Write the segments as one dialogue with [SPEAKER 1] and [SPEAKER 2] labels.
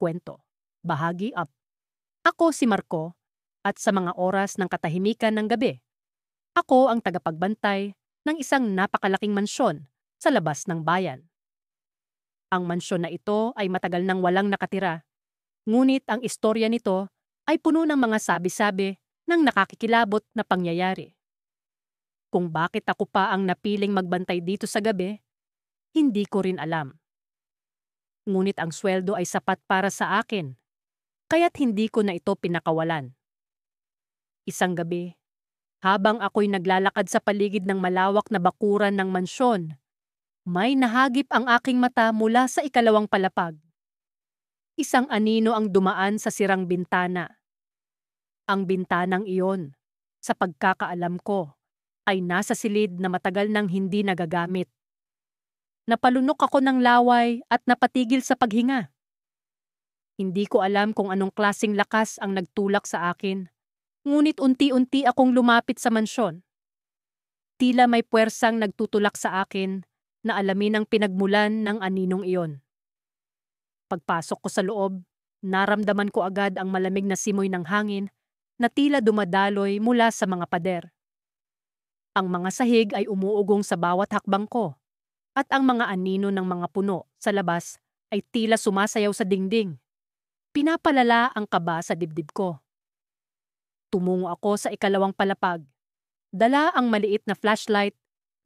[SPEAKER 1] Kwento. Bahagi Up. Ako si Marco at sa mga oras ng katahimikan ng gabi, ako ang tagapagbantay ng isang napakalaking mansyon sa labas ng bayan. Ang mansyon na ito ay matagal nang walang nakatira, ngunit ang istorya nito ay puno ng mga sabi-sabi ng nakakikilabot na pangyayari. Kung bakit ako pa ang napiling magbantay dito sa gabi, hindi ko rin alam. Ngunit ang sweldo ay sapat para sa akin, kaya't hindi ko na ito pinakawalan. Isang gabi, habang ako'y naglalakad sa paligid ng malawak na bakuran ng mansyon, may nahagip ang aking mata mula sa ikalawang palapag. Isang anino ang dumaan sa sirang bintana. Ang bintanang iyon, sa pagkakaalam ko, ay nasa silid na matagal nang hindi nagagamit. Napalunok ako ng laway at napatigil sa paghinga. Hindi ko alam kung anong klaseng lakas ang nagtulak sa akin, ngunit unti-unti akong lumapit sa mansyon. Tila may puwersang nagtutulak sa akin na alamin ang pinagmulan ng aninong iyon. Pagpasok ko sa loob, naramdaman ko agad ang malamig na simoy ng hangin na tila dumadaloy mula sa mga pader. Ang mga sahig ay umuugong sa bawat hakbang ko, at ang mga anino ng mga puno sa labas ay tila sumasayaw sa dingding. Pinapalala ang kaba sa dibdib ko. Tumungo ako sa ikalawang palapag. Dala ang maliit na flashlight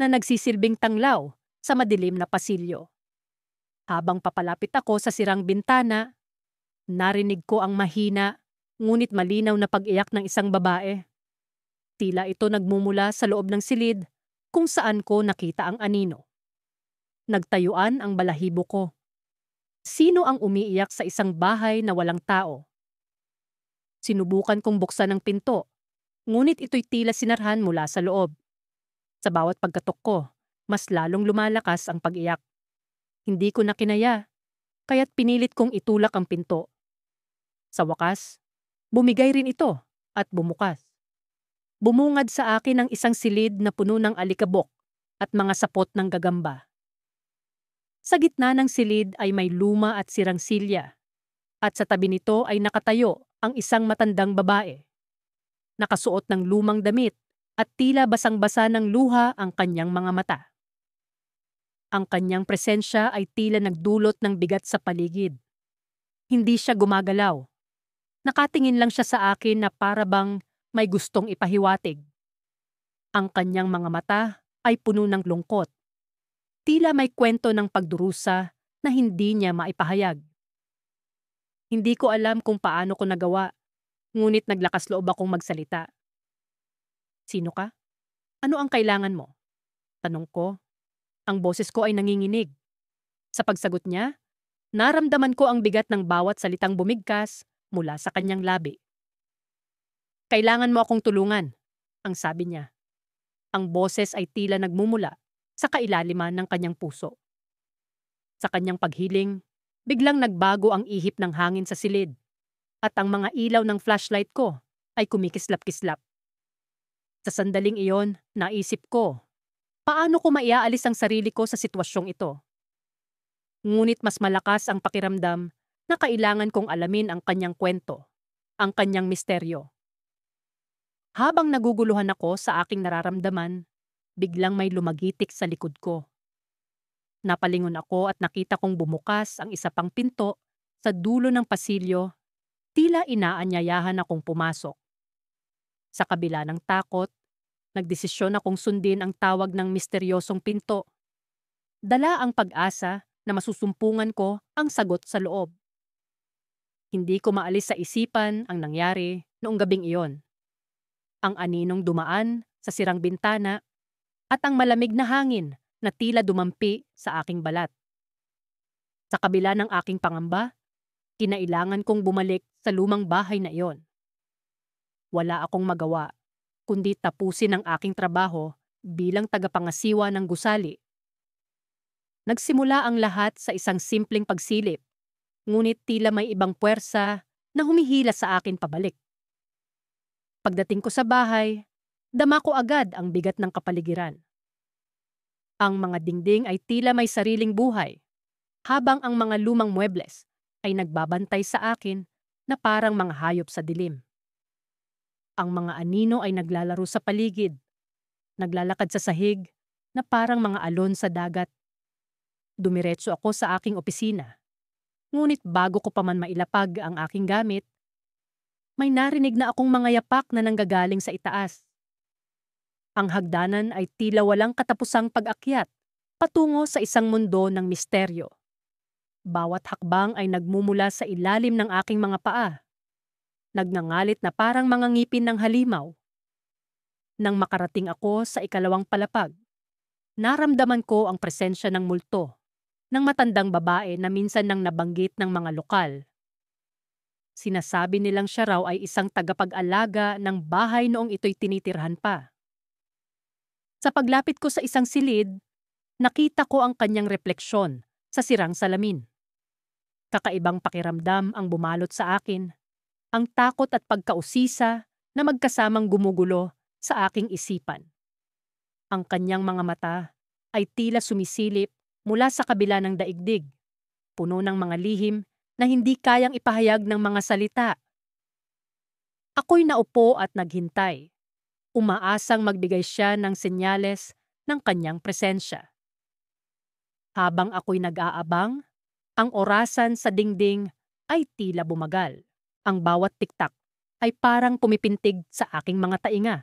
[SPEAKER 1] na nagsisilbing tanglaw sa madilim na pasilyo. Habang papalapit ako sa sirang bintana, narinig ko ang mahina ngunit malinaw na pag-iyak ng isang babae. Tila ito nagmumula sa loob ng silid kung saan ko nakita ang anino. Nagtayuan ang balahibo ko. Sino ang umiiyak sa isang bahay na walang tao? Sinubukan kong buksan ang pinto, ngunit ito'y tila sinarhan mula sa loob. Sa bawat pagkatok ko, mas lalong lumalakas ang pag-iyak. Hindi ko na kinaya, kaya't pinilit kong itulak ang pinto. Sa wakas, bumigay rin ito at bumukas. Bumungad sa akin ang isang silid na puno ng alikabok at mga sapot ng gagamba. Sa gitna ng silid ay may luma at sirang silya, at sa tabi nito ay nakatayo ang isang matandang babae. Nakasuot ng lumang damit at tila basang-basa ng luha ang kanyang mga mata. Ang kanyang presensya ay tila nagdulot ng bigat sa paligid. Hindi siya gumagalaw. Nakatingin lang siya sa akin na para bang may gustong ipahiwatig. Ang kanyang mga mata ay puno ng lungkot. Tila may kwento ng pagdurusa na hindi niya maipahayag. Hindi ko alam kung paano ko nagawa, ngunit naglakas loob akong magsalita. Sino ka? Ano ang kailangan mo? Tanong ko. Ang boses ko ay nanginginig. Sa pagsagot niya, naramdaman ko ang bigat ng bawat salitang bumigkas mula sa kanyang labi. Kailangan mo akong tulungan, ang sabi niya. Ang boses ay tila nagmumula sa kailaliman ng kanyang puso. Sa kanyang paghiling, biglang nagbago ang ihip ng hangin sa silid, at ang mga ilaw ng flashlight ko ay kumikislap-kislap. Sa sandaling iyon, naisip ko, paano ko maiaalis ang sarili ko sa sitwasyong ito? Ngunit mas malakas ang pakiramdam na kailangan kong alamin ang kanyang kwento, ang kanyang misteryo. Habang naguguluhan ako sa aking nararamdaman, biglang may lumagitik sa likod ko. Napalingon ako at nakita kong bumukas ang isa pang pinto sa dulo ng pasilyo, tila inaanyayahan akong pumasok. Sa kabila ng takot, nagdesisyon akong sundin ang tawag ng misteryosong pinto. Dala ang pag-asa na masusumpungan ko ang sagot sa loob. Hindi ko maalis sa isipan ang nangyari noong gabing iyon. Ang aninong dumaan sa sirang bintana at ang malamig na hangin na tila dumampi sa aking balat. Sa kabila ng aking pangamba, kinailangan kong bumalik sa lumang bahay na iyon. Wala akong magawa, kundi tapusin ang aking trabaho bilang tagapangasiwa ng gusali. Nagsimula ang lahat sa isang simpleng pagsilip, ngunit tila may ibang puwersa na humihila sa akin pabalik. Pagdating ko sa bahay, dama ko agad ang bigat ng kapaligiran. Ang mga dingding ay tila may sariling buhay, habang ang mga lumang muebles ay nagbabantay sa akin na parang mga hayop sa dilim. Ang mga anino ay naglalaro sa paligid, naglalakad sa sahig na parang mga alon sa dagat. Dumiretso ako sa aking opisina. Ngunit bago ko pa man mailapag ang aking gamit, may narinig na akong mga yapak na nanggagaling sa itaas. Ang hagdanan ay tila walang katapusang pag-akyat patungo sa isang mundo ng misteryo. Bawat hakbang ay nagmumula sa ilalim ng aking mga paa. Nagngangalit na parang mga ngipin ng halimaw. Nang makarating ako sa ikalawang palapag, naramdaman ko ang presensya ng multo, ng matandang babae na minsan nang nabanggit ng mga lokal. Sinasabi nilang siya raw ay isang tagapag-alaga ng bahay noong ito'y tinitirhan pa. Sa paglapit ko sa isang silid, nakita ko ang kanyang refleksyon sa sirang salamin. Kakaibang pakiramdam ang bumalot sa akin, ang takot at pagkausisa na magkasamang gumugulo sa aking isipan. Ang kanyang mga mata ay tila sumisilip mula sa kabila ng daigdig, puno ng mga lihim na hindi kayang ipahayag ng mga salita. Ako'y naupo at naghintay, umaasang magbigay siya ng senyales ng kanyang presensya. Habang ako'y nag-aabang, ang orasan sa dingding ay tila bumagal. Ang bawat tiktak ay parang pumipintig sa aking mga tainga.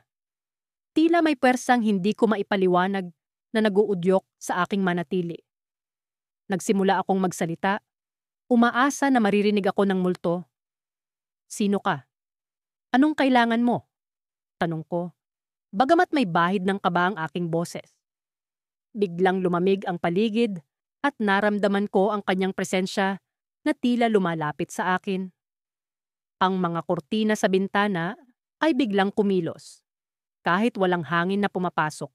[SPEAKER 1] Tila may puwersang hindi ko maipaliwanag na naguudyok sa aking manatili. Nagsimula akong magsalita, umaasa na maririnig ako ng multo. "Sino ka? Anong kailangan mo?" tanong ko, bagamat may bahid ng kaba ang aking boses. Biglang lumamig ang paligid at naramdaman ko ang kanyang presensya na tila lumalapit sa akin. Ang mga kurtina sa bintana ay biglang kumilos, kahit walang hangin na pumapasok.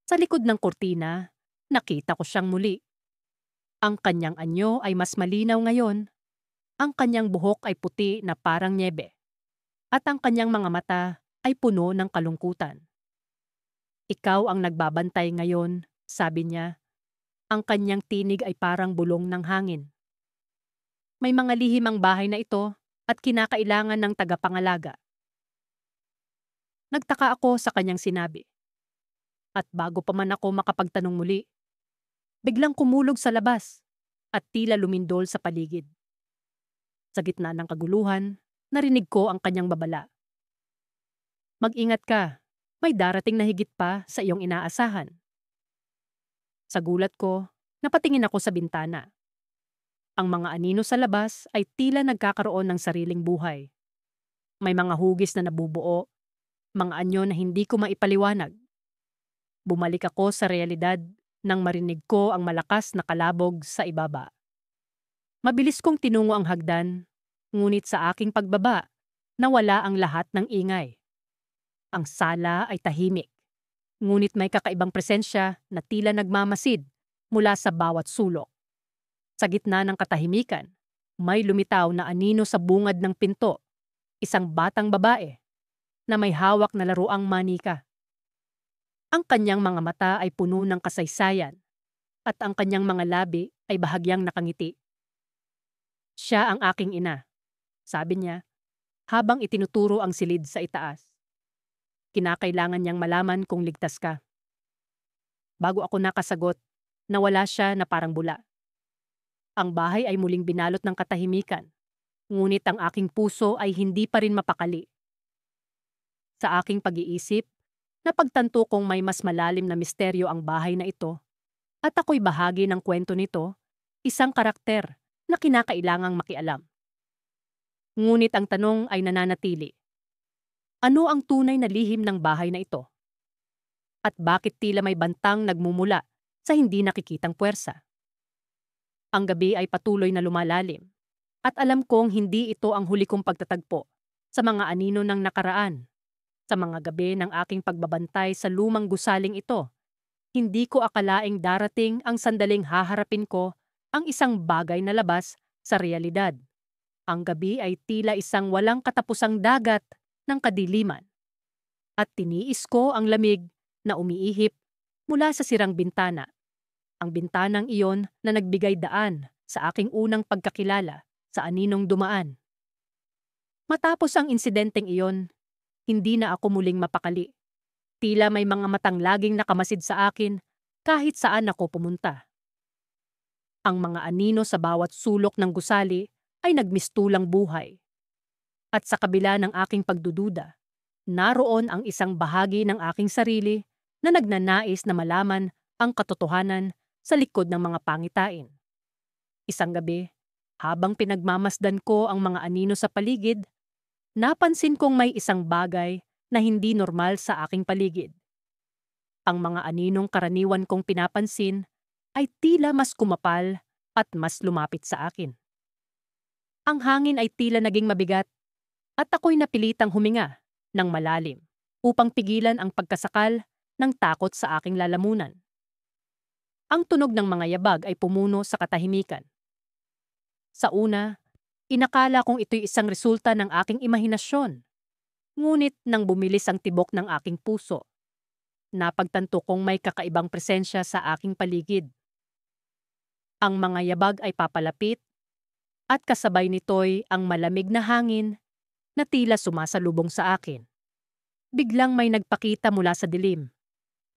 [SPEAKER 1] Sa likod ng kurtina, nakita ko siyang muli. Ang kanyang anyo ay mas malinaw ngayon. Ang kanyang buhok ay puti na parang nyebe. At ang kanyang mga mata ay puno ng kalungkutan. "Ikaw ang nagbabantay ngayon," sabi niya. Ang kanyang tinig ay parang bulong ng hangin. "May mga lihim ang bahay na ito at kinakailangan ng tagapangalaga." Nagtaka ako sa kanyang sinabi. At bago pa man ako makapagtanong muli, biglang kumulog sa labas at tila lumindol sa paligid. Sa gitna ng kaguluhan, narinig ko ang kanyang babala. "Mag-ingat ka, may darating na higit pa sa iyong inaasahan." Sa gulat ko, napatingin ako sa bintana. Ang mga anino sa labas ay tila nagkakaroon ng sariling buhay. May mga hugis na nabubuo, mga anyo na hindi ko maipaliwanag. Bumalik ako sa realidad nang marinig ko ang malakas na kalabog sa ibaba. Mabilis kong tinungo ang hagdan, ngunit sa aking pagbaba, nawala ang lahat ng ingay. Ang sala ay tahimik, ngunit may kakaibang presensya na tila nagmamasid mula sa bawat sulok. Sa gitna ng katahimikan, may lumitaw na anino sa bungad ng pinto, isang batang babae na may hawak na laruang manika. Ang kanyang mga mata ay puno ng kasaysayan at ang kanyang mga labi ay bahagyang nakangiti. "Siya ang aking ina," sabi niya, habang itinuturo ang silid sa itaas. "Kinakailangan niyang malaman kung ligtas ka." Bago ako nakasagot, nawala siya na parang bula. Ang bahay ay muling binalot ng katahimikan, ngunit ang aking puso ay hindi pa rin mapakali. Sa aking pag-iisip, napagtanto kong may mas malalim na misteryo ang bahay na ito, at ako'y bahagi ng kwento nito, isang karakter na kinakailangang makialam. Ngunit ang tanong ay nananatili. Ano ang tunay na lihim ng bahay na ito? At bakit tila may bantang nagmumula sa hindi nakikitang puwersa? Ang gabi ay patuloy na lumalalim, at alam kong hindi ito ang huli kong pagtatagpo sa mga anino ng nakaraan. Sa mga gabi ng aking pagbabantay sa lumang gusaling ito, hindi ko akalaing darating ang sandaling haharapin ko ang isang bagay na labas sa realidad. Ang gabi ay tila isang walang katapusang dagat ng kadiliman. At tiniis ko ang lamig na umiihip mula sa sirang bintana. Ang bintanang iyon na nagbigay daan sa aking unang pagkakilala sa aninong dumaan. Matapos ang insidenteng iyon, hindi na ako muling mapakali. Tila may mga matang laging nakamasid sa akin kahit saan ako pumunta. Ang mga anino sa bawat sulok ng gusali ay nagmistulang buhay. At sa kabila ng aking pagdududa, naroon ang isang bahagi ng aking sarili na nagnanais na malaman ang katotohanan sa likod ng mga pangitain. Isang gabi, habang pinagmamasdan ko ang mga anino sa paligid, napansin kong may isang bagay na hindi normal sa aking paligid. Ang mga aninong karaniwan kong pinapansin ay tila mas kumapal at mas lumapit sa akin. Ang hangin ay tila naging mabigat at ako'y napilitang huminga ng malalim upang pigilan ang pagkasakal ng takot sa aking lalamunan. Ang tunog ng mga yabag ay pumuno sa katahimikan. Sa una, inakala kong ito'y isang resulta ng aking imahinasyon. Ngunit nang bumilis ang tibok ng aking puso, napagtanto kong may kakaibang presensya sa aking paligid. Ang mga yabag ay papalapit at kasabay nito'y ang malamig na hangin na tila sumasalubong sa akin. Biglang may nagpakita mula sa dilim,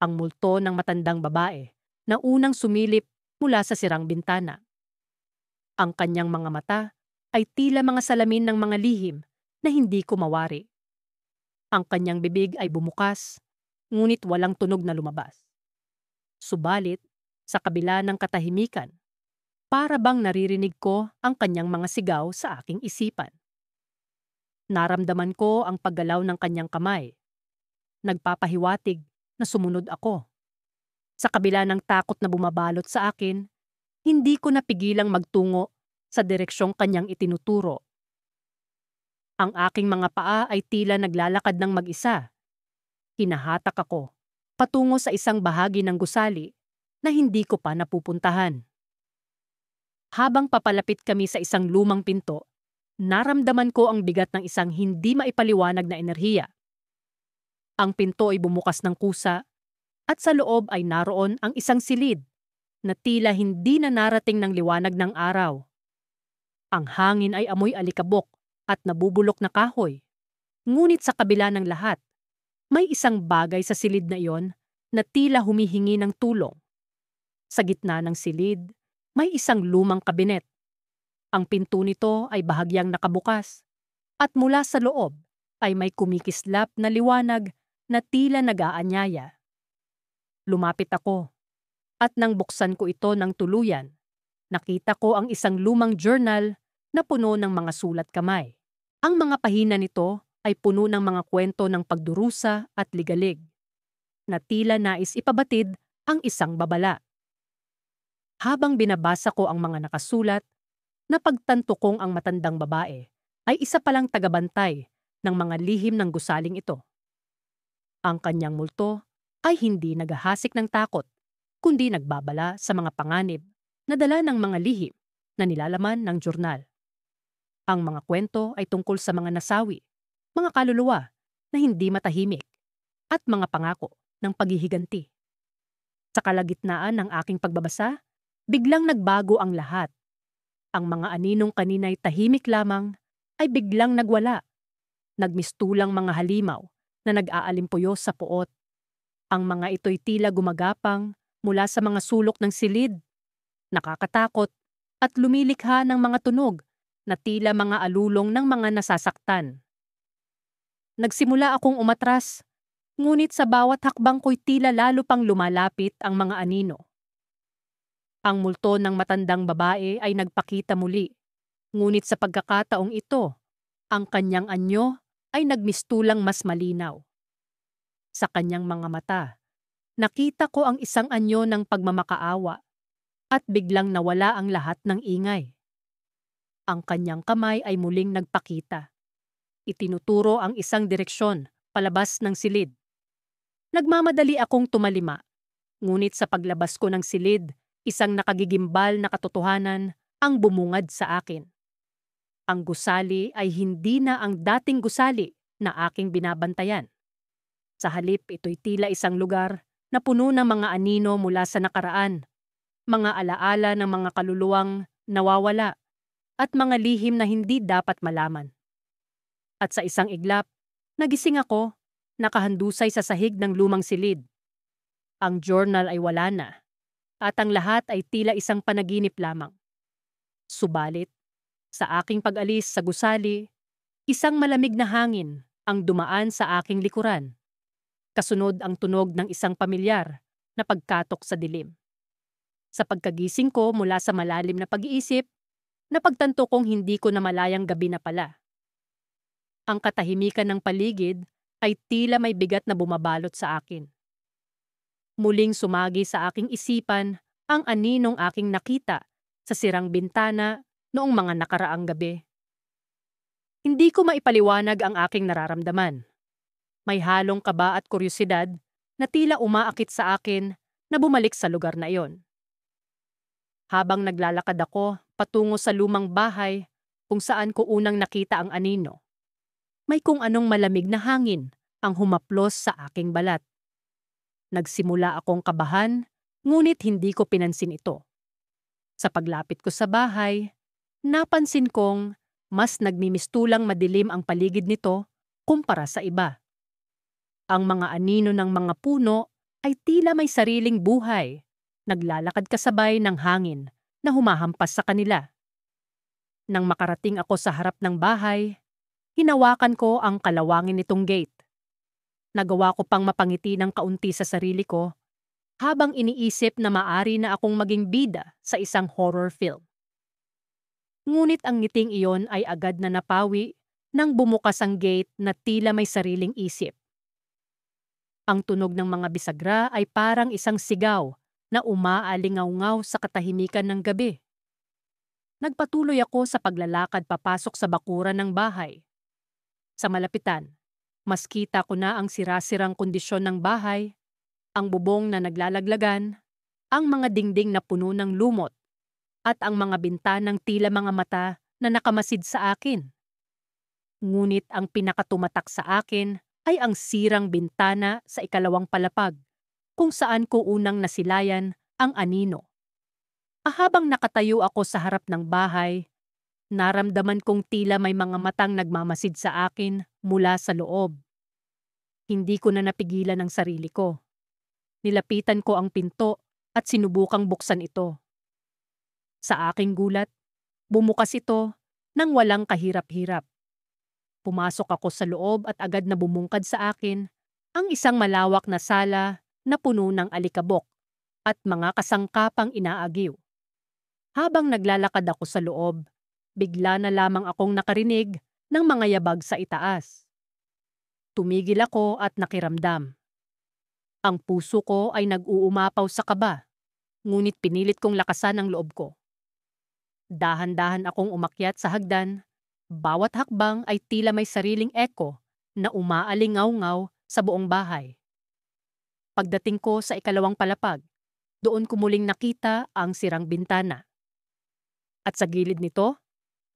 [SPEAKER 1] ang multo ng matandang babae na unang sumilip mula sa sirang bintana. Ang kanyang mga mata ay tila mga salamin ng mga lihim na hindi ko mawari. Ang kanyang bibig ay bumukas, ngunit walang tunog na lumabas. Subalit, sa kabila ng katahimikan, para bang naririnig ko ang kanyang mga sigaw sa aking isipan. Naramdaman ko ang paggalaw ng kanyang kamay. Nagpapahiwatig na sumunod ako. Sa kabila ng takot na bumabalot sa akin, hindi ko napigilang magtungo sa direksyong kanyang itinuturo. Ang aking mga paa ay tila naglalakad ng mag-isa. Hinahatak ako patungo sa isang bahagi ng gusali na hindi ko pa napupuntahan. Habang papalapit kami sa isang lumang pinto, naramdaman ko ang bigat ng isang hindi maipaliwanag na enerhiya. Ang pinto ay bumukas ng kusa at sa loob ay naroon ang isang silid na tila hindi na narating ng liwanag ng araw. Ang hangin ay amoy alikabok at nabubulok na kahoy. Ngunit sa kabila ng lahat, may isang bagay sa silid na iyon na tila humihingi ng tulong. Sa gitna ng silid, may isang lumang kabinet. Ang pinto nito ay bahagyang nakabukas at mula sa loob ay may kumikislap na liwanag na tila nag-aanyaya. Lumapit ako at nang buksan ko ito ng tuluyan, nakita ko ang isang lumang journal na puno ng mga sulat kamay. Ang mga pahina nito ay puno ng mga kwento ng pagdurusa at ligalig, na tila nais ipabatid ang isang babala. Habang binabasa ko ang mga nakasulat, napagtanto kong ang matandang babae ay isa palang tagabantay ng mga lihim ng gusaling ito. Ang kanyang multo ay hindi naghahasik ng takot, kundi nagbabala sa mga panganib na dala ng mga lihim na nilalaman ng jurnal. Ang mga kwento ay tungkol sa mga nasawi, mga kaluluwa na hindi matahimik, at mga pangako ng paghihiganti. Sa kalagitnaan ng aking pagbabasa, biglang nagbago ang lahat. Ang mga aninong kanina'y tahimik lamang ay biglang nagwala. Nagmistulang mga halimaw na nag-aalimpuyo sa puot. Ang mga ito'y tila gumagapang mula sa mga sulok ng silid, nakakatakot at lumilikha ng mga tunog na tila mga alulong ng mga nasasaktan. Nagsimula akong umatras, ngunit sa bawat hakbang ko'y tila lalo pang lumalapit ang mga anino. Ang multo ng matandang babae ay nagpakita muli, ngunit sa pagkakataong ito, ang kanyang anyo ay nagmistulang mas malinaw. Sa kanyang mga mata, nakita ko ang isang anyo ng pagmamakaawa at biglang nawala ang lahat ng ingay. Ang kanyang kamay ay muling nagpakita. Itinuturo ang isang direksyon palabas ng silid. Nagmamadali akong tumalima, ngunit sa paglabas ko ng silid, isang nakagigimbal na katotohanan ang bumungad sa akin. Ang gusali ay hindi na ang dating gusali na aking binabantayan. Sa halip, ito'y tila isang lugar na puno ng mga anino mula sa nakaraan, mga alaala ng mga kaluluwang nawawala, at mga lihim na hindi dapat malaman. At sa isang iglap, nagising ako, nakahandusay sa sahig ng lumang silid. Ang journal ay wala na, at ang lahat ay tila isang panaginip lamang. Subalit, sa aking pag-alis sa gusali, isang malamig na hangin ang dumaan sa aking likuran. Kasunod ang tunog ng isang pamilyar na pagkatok sa dilim. Sa pagkagising ko mula sa malalim na pag-iisip, napagtanto kong hindi ko namalayang gabi na pala. Ang katahimikan ng paligid ay tila may bigat na bumabalot sa akin. Muling sumagi sa aking isipan ang aninong aking nakita sa sirang bintana noong mga nakaraang gabi. Hindi ko maipaliwanag ang aking nararamdaman. May halong kaba at kuryosidad na tila umaakit sa akin na bumalik sa lugar na iyon. Habang naglalakad ako patungo sa lumang bahay kung saan ko unang nakita ang anino, may kung anong malamig na hangin ang humaplos sa aking balat. Nagsimula akong kabahan, ngunit hindi ko pinansin ito. Sa paglapit ko sa bahay, napansin kong mas nagmimistulang madilim ang paligid nito kumpara sa iba. Ang mga anino ng mga puno ay tila may sariling buhay, naglalakad kasabay ng hangin na humahampas sa kanila. Nang makarating ako sa harap ng bahay, hinawakan ko ang kalawangin nitong gate. Nagawa ko pang mapangiti ng kaunti sa sarili ko habang iniisip na maari na akong maging bida sa isang horror film. Ngunit ang ngiting iyon ay agad na napawi nang bumukas ang gate na tila may sariling isip. Ang tunog ng mga bisagra ay parang isang sigaw na umaalingaw-ngaw sa katahimikan ng gabi. Nagpatuloy ako sa paglalakad papasok sa bakuran ng bahay. Sa malapitan, mas kita ko na ang sirasirang kondisyon ng bahay, ang bubong na naglalaglagan, ang mga dingding na puno ng lumot, at ang mga bintanang tila mga mata na nakamasid sa akin. Ngunit ang pinakatumatak sa akin ay ang sirang bintana sa ikalawang palapag, kung saan ko unang nasilayan ang anino. Habang nakatayo ako sa harap ng bahay, naramdaman kong tila may mga matang nagmamasid sa akin mula sa loob. Hindi ko na napigilan ang sarili ko. Nilapitan ko ang pinto at sinubukang buksan ito. Sa aking gulat, bumukas ito nang walang kahirap-hirap. Pumasok ako sa loob at agad na bumungkad sa akin ang isang malawak na sala na puno ng alikabok at mga kasangkapang inaagiw. Habang naglalakad ako sa loob, bigla na lamang akong nakarinig ng mga yabag sa itaas. Tumigil ako at nakiramdam. Ang puso ko ay nag-uumapaw sa kaba, ngunit pinilit kong lakasan ang loob ko. Dahan-dahan akong umakyat sa hagdan. Bawat hakbang ay tila may sariling eko na umaalingaw-ngaw sa buong bahay. Pagdating ko sa ikalawang palapag, doon ko muling nakita ang sirang bintana. At sa gilid nito,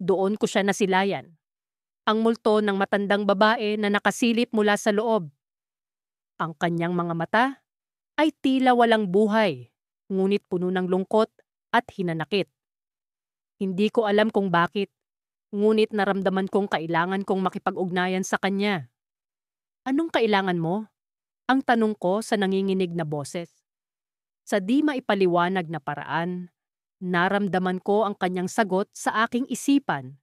[SPEAKER 1] doon ko siya nasilayan. Ang multo ng matandang babae na nakasilip mula sa loob. Ang kanyang mga mata ay tila walang buhay, ngunit puno ng lungkot at hinanakit. Hindi ko alam kung bakit, ngunit naramdaman kong kailangan kong makipag-ugnayan sa kanya. Anong kailangan mo? Ang tanong ko sa nanginginig na boses. Sa di maipaliwanag na paraan, naramdaman ko ang kanyang sagot sa aking isipan.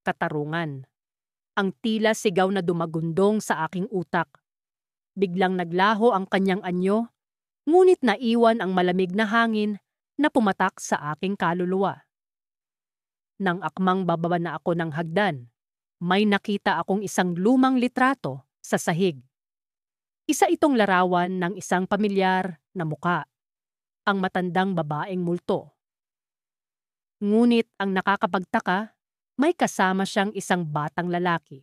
[SPEAKER 1] Katarungan. Ang tila sigaw na dumagundong sa aking utak. Biglang naglaho ang kanyang anyo, ngunit naiwan ang malamig na hangin na pumatak sa aking kaluluwa. Nang akmang bababa na ako ng hagdan, may nakita akong isang lumang litrato sa sahig. Isa itong larawan ng isang pamilyar na muka, ang matandang babaeng multo. Ngunit ang nakakapagtaka, may kasama siyang isang batang lalaki.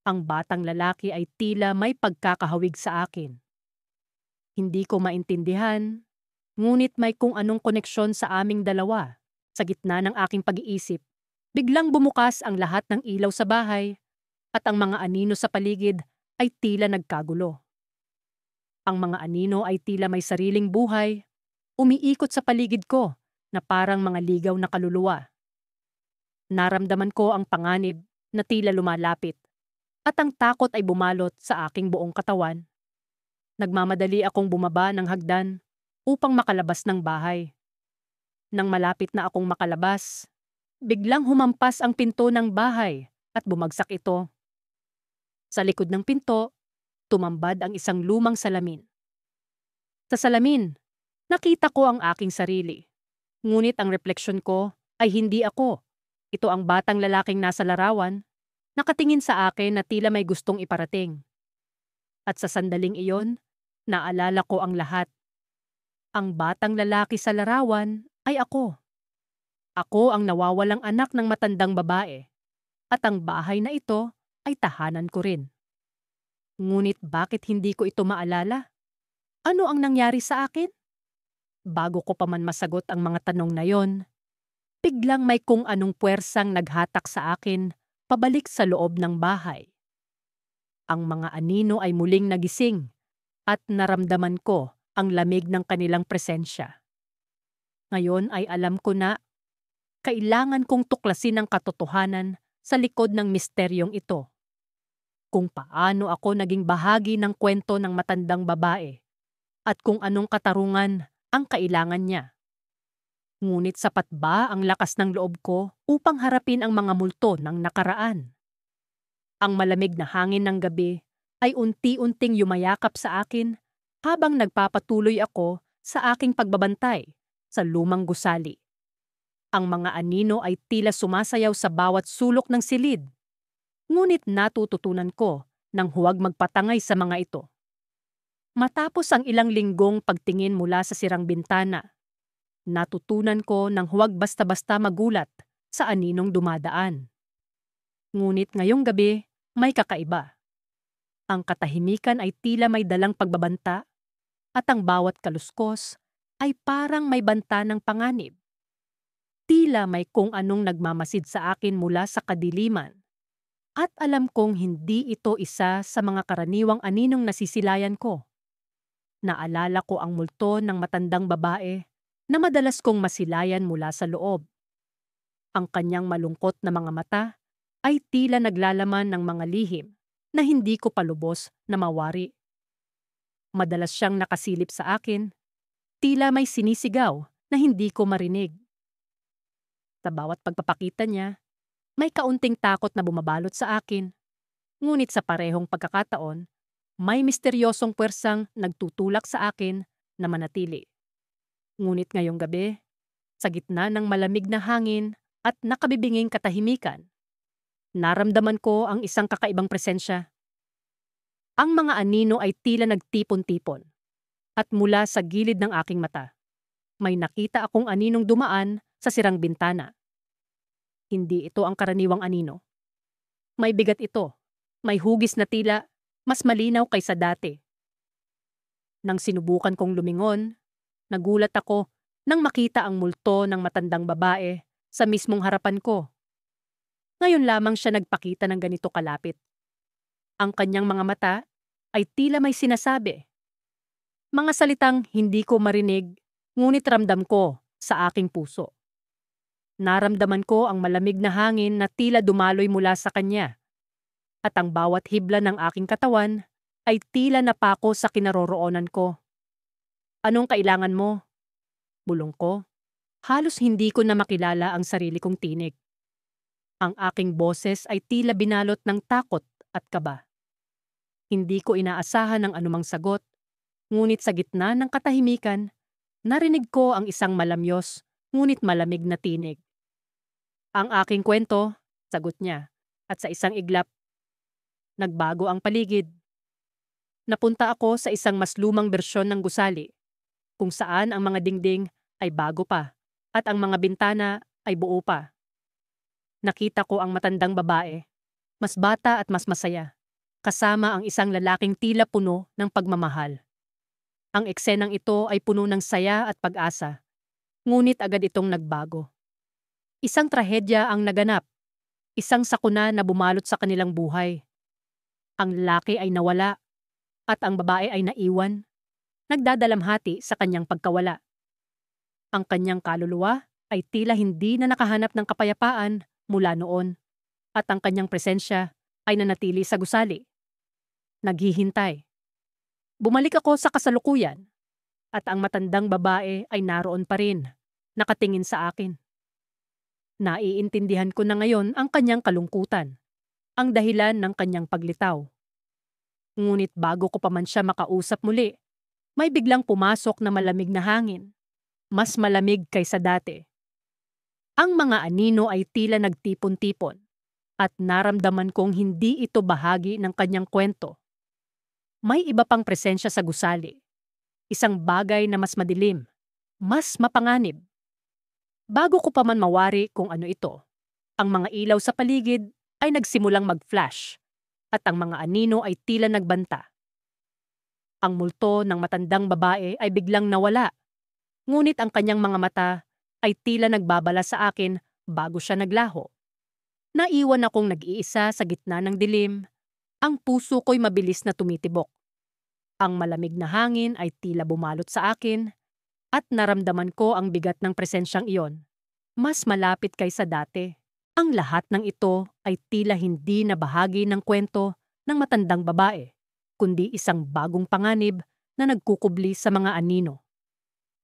[SPEAKER 1] Ang batang lalaki ay tila may pagkakahawig sa akin. Hindi ko maintindihan, ngunit may kung anong koneksyon sa aming dalawa. Sa gitna ng aking pag-iisip, biglang bumukas ang lahat ng ilaw sa bahay at ang mga anino sa paligid ay tila nagkagulo. Ang mga anino ay tila may sariling buhay, umiikot sa paligid ko na parang mga ligaw na kaluluwa. Naramdaman ko ang panganib na tila lumalapit at ang takot ay bumalot sa aking buong katawan. Nagmamadali akong bumaba ng hagdan upang makalabas ng bahay. Nang malapit na akong makalabas, biglang humampas ang pinto ng bahay at bumagsak ito. Sa likod ng pinto, tumambad ang isang lumang salamin. Sa salamin, nakita ko ang aking sarili. Ngunit ang refleksyon ko ay hindi ako. Ito ang batang lalaking nasa larawan, nakatingin sa akin na tila may gustong iparating. At sa sandaling iyon, naalala ko ang lahat. Ang batang lalaki sa larawan ay ako. Ako ang nawawalang anak ng matandang babae. At ang bahay na ito ay tahanan ko rin. Ngunit bakit hindi ko ito maalala? Ano ang nangyari sa akin? Bago ko pa man masagot ang mga tanong na yon, biglang may kung anong puwersang naghatak sa akin pabalik sa loob ng bahay. Ang mga anino ay muling nagising at naramdaman ko ang lamig ng kanilang presensya. Ngayon ay alam ko na kailangan kong tuklasin ang katotohanan sa likod ng misteryong ito. Kung paano ako naging bahagi ng kwento ng matandang babae at kung anong katarungan ang kailangan niya. Ngunit sapat ba ang lakas ng loob ko upang harapin ang mga multo ng nakaraan? Ang malamig na hangin ng gabi ay unti-unting yumayakap sa akin habang nagpapatuloy ako sa aking pagbabantay sa lumang gusali. Ang mga anino ay tila sumasayaw sa bawat sulok ng silid. Ngunit natututunan ko nang huwag magpatangay sa mga ito. Matapos ang ilang linggong pagtingin mula sa sirang bintana, natutunan ko nang huwag basta-basta magulat sa aninong dumadaan. Ngunit ngayong gabi, may kakaiba. Ang katahimikan ay tila may dalang pagbabanta at ang bawat kaluskos ay parang may banta ng panganib. Tila may kung anong nagmamasid sa akin mula sa kadiliman. At alam kong hindi ito isa sa mga karaniwang aninong nasisilayan ko. Naalala ko ang multo ng matandang babae na madalas kong masilayan mula sa loob. Ang kanyang malungkot na mga mata ay tila naglalaman ng mga lihim na hindi ko palubos na mawari. Madalas siyang nakasilip sa akin, tila may sinisigaw na hindi ko marinig. Sa bawat pagpapakita niya, may kaunting takot na bumabalot sa akin. Ngunit sa parehong pagkakataon, may misteryosong puwersang nagtutulak sa akin na manatili. Ngunit ngayong gabi, sa gitna ng malamig na hangin at nakabibinging katahimikan, naramdaman ko ang isang kakaibang presensya. Ang mga anino ay tila nagtipon-tipon at mula sa gilid ng aking mata, may nakita akong aninong dumaan sa sirang bintana. Hindi ito ang karaniwang anino. May bigat ito, may hugis na tila mas malinaw kaysa dati. Nang sinubukan kong lumingon, nagulat ako nang makita ang multo ng matandang babae sa mismong harapan ko. Ngayon lamang siya nagpakita ng ganito kalapit. Ang kanyang mga mata ay tila may sinasabi. Mga salitang hindi ko marinig, ngunit ramdam ko sa aking puso. Naramdaman ko ang malamig na hangin na tila dumaloy mula sa kanya. At ang bawat hibla ng aking katawan ay tila napako sa kinaroroonan ko. Anong kailangan mo? Bulong ko. Halos hindi ko na makilala ang sarili kong tinig. Ang aking boses ay tila binalot ng takot at kaba. Hindi ko inaasahan ang anumang sagot, ngunit sa gitna ng katahimikan, narinig ko ang isang malamyos ngunit malamig na tinig. Ang aking kwento, sagot niya, at sa isang iglap, nagbago ang paligid. Napunta ako sa isang mas lumang bersyon ng gusali, kung saan ang mga dingding ay bago pa at ang mga bintana ay buo pa. Nakita ko ang matandang babae, mas bata at mas masaya, kasama ang isang lalaking tila puno ng pagmamahal. Ang eksenang ito ay puno ng saya at pag-asa, ngunit agad itong nagbago. Isang trahedya ang naganap, isang sakuna na bumalot sa kanilang buhay. Ang lalaki ay nawala at ang babae ay naiwan, nagdadalamhati sa kanyang pagkawala. Ang kanyang kaluluwa ay tila hindi na nakahanap ng kapayapaan mula noon at ang kanyang presensya ay nanatili sa gusali. Naghihintay. Bumalik ako sa kasalukuyan at ang matandang babae ay naroon pa rin, nakatingin sa akin. Naiintindihan ko na ngayon ang kanyang kalungkutan, ang dahilan ng kanyang paglitaw. Ngunit bago ko pa man siya makausap muli, may biglang pumasok na malamig na hangin. Mas malamig kaysa dati. Ang mga anino ay tila nagtipon-tipon at naramdaman kong hindi ito bahagi ng kanyang kwento. May iba pang presensya sa gusali. Isang bagay na mas madilim, mas mapanganib. Bago ko pa man mawari kung ano ito, ang mga ilaw sa paligid ay nagsimulang mag-flash at ang mga anino ay tila nagbanta. Ang multo ng matandang babae ay biglang nawala, ngunit ang kanyang mga mata ay tila nagbabala sa akin bago siya naglaho. Naiwan akong nag-iisa sa gitna ng dilim, ang puso ko'y mabilis na tumitibok. Ang malamig na hangin ay tila bumalot sa akin at naramdaman ko ang bigat ng presensyang iyon. Mas malapit kaysa dati. Ang lahat ng ito ay tila hindi na bahagi ng kwento ng matandang babae, kundi isang bagong panganib na nagkukubli sa mga anino.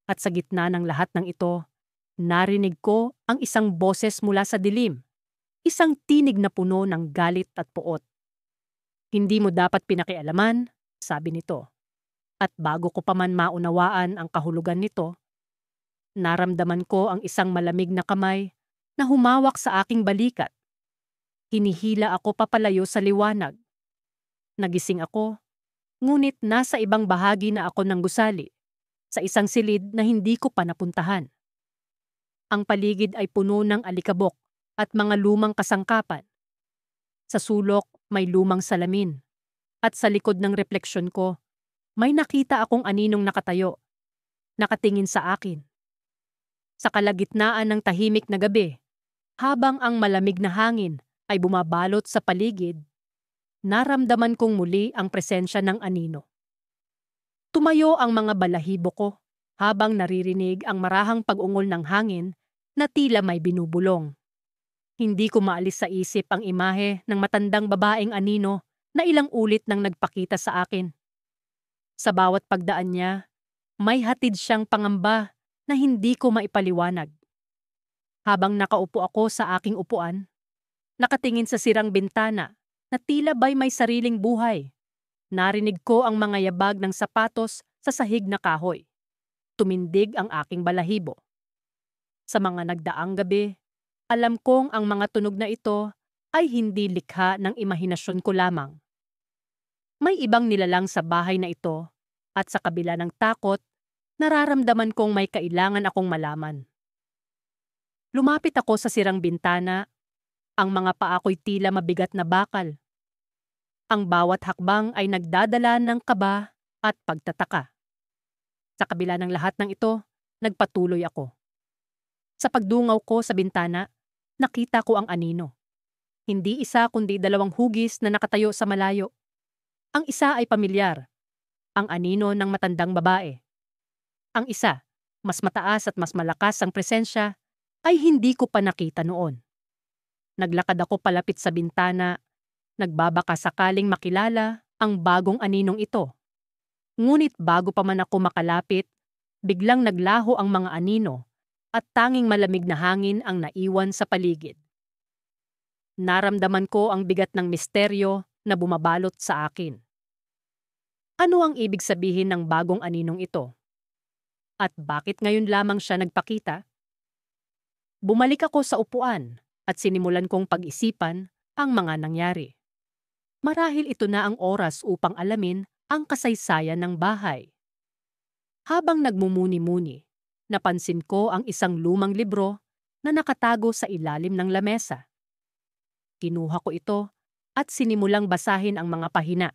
[SPEAKER 1] At sa gitna ng lahat ng ito, narinig ko ang isang boses mula sa dilim, isang tinig na puno ng galit at puot. Hindi mo dapat pinakialaman, sabi nito. At bago ko pa man maunawaan ang kahulugan nito, naramdaman ko ang isang malamig na kamay na humawak sa aking balikat. Hinihila ako papalayo sa liwanag. Nagising ako, ngunit nasa ibang bahagi na ako ng gusali, sa isang silid na hindi ko pa napuntahan. Ang paligid ay puno ng alikabok at mga lumang kasangkapan. Sa sulok may lumang salamin, at sa likod ng refleksyon ko, may nakita akong aninong nakatayo, nakatingin sa akin. Sa kalagitnaan ng tahimik na gabi, habang ang malamig na hangin ay bumabalot sa paligid, naramdaman kong muli ang presensya ng anino. Tumayo ang mga balahibo ko habang naririnig ang marahang pag-ungol ng hangin na tila may binubulong. Hindi ko maalis sa isip ang imahe ng matandang babaeng anino na ilang ulit nang nagpakita sa akin. Sa bawat pagdaan niya, may hatid siyang pangamba na hindi ko maipaliwanag. Habang nakaupo ako sa aking upuan, nakatingin sa sirang bintana na tila ba'y may sariling buhay. Narinig ko ang mga yabag ng sapatos sa sahig na kahoy. Tumindig ang aking balahibo. Sa mga nagdaang gabi, alam kong ang mga tunog na ito ay hindi likha ng imahinasyon ko lamang. May ibang nilalang sa bahay na ito at sa kabila ng takot, nararamdaman kong may kailangan akong malaman. Lumapit ako sa sirang bintana, ang mga paa ko'y tila mabigat na bakal. Ang bawat hakbang ay nagdadala ng kaba at pagtataka. Sa kabila ng lahat ng ito, nagpatuloy ako. Sa pagdungaw ko sa bintana, nakita ko ang anino. Hindi isa kundi dalawang hugis na nakatayo sa malayo. Ang isa ay pamilyar, ang anino ng matandang babae. Ang isa, mas mataas at mas malakas ang presensya, ay hindi ko pa nakita noon. Naglakad ako palapit sa bintana, nagbabaka sakaling makilala ang bagong aninong ito. Ngunit bago pa man ako makalapit, biglang naglaho ang mga anino at tanging malamig na hangin ang naiwan sa paligid. Naramdaman ko ang bigat ng misteryo na bumabalot sa akin. Ano ang ibig sabihin ng bagong aninong ito? At bakit ngayon lamang siya nagpakita? Bumalik ako sa upuan at sinimulan kong pag-isipan ang mga nangyari. Marahil ito na ang oras upang alamin ang kasaysayan ng bahay. Habang nagmumuni-muni, napansin ko ang isang lumang libro na nakatago sa ilalim ng lamesa. Kinuha ko ito at sinimulang basahin ang mga pahina.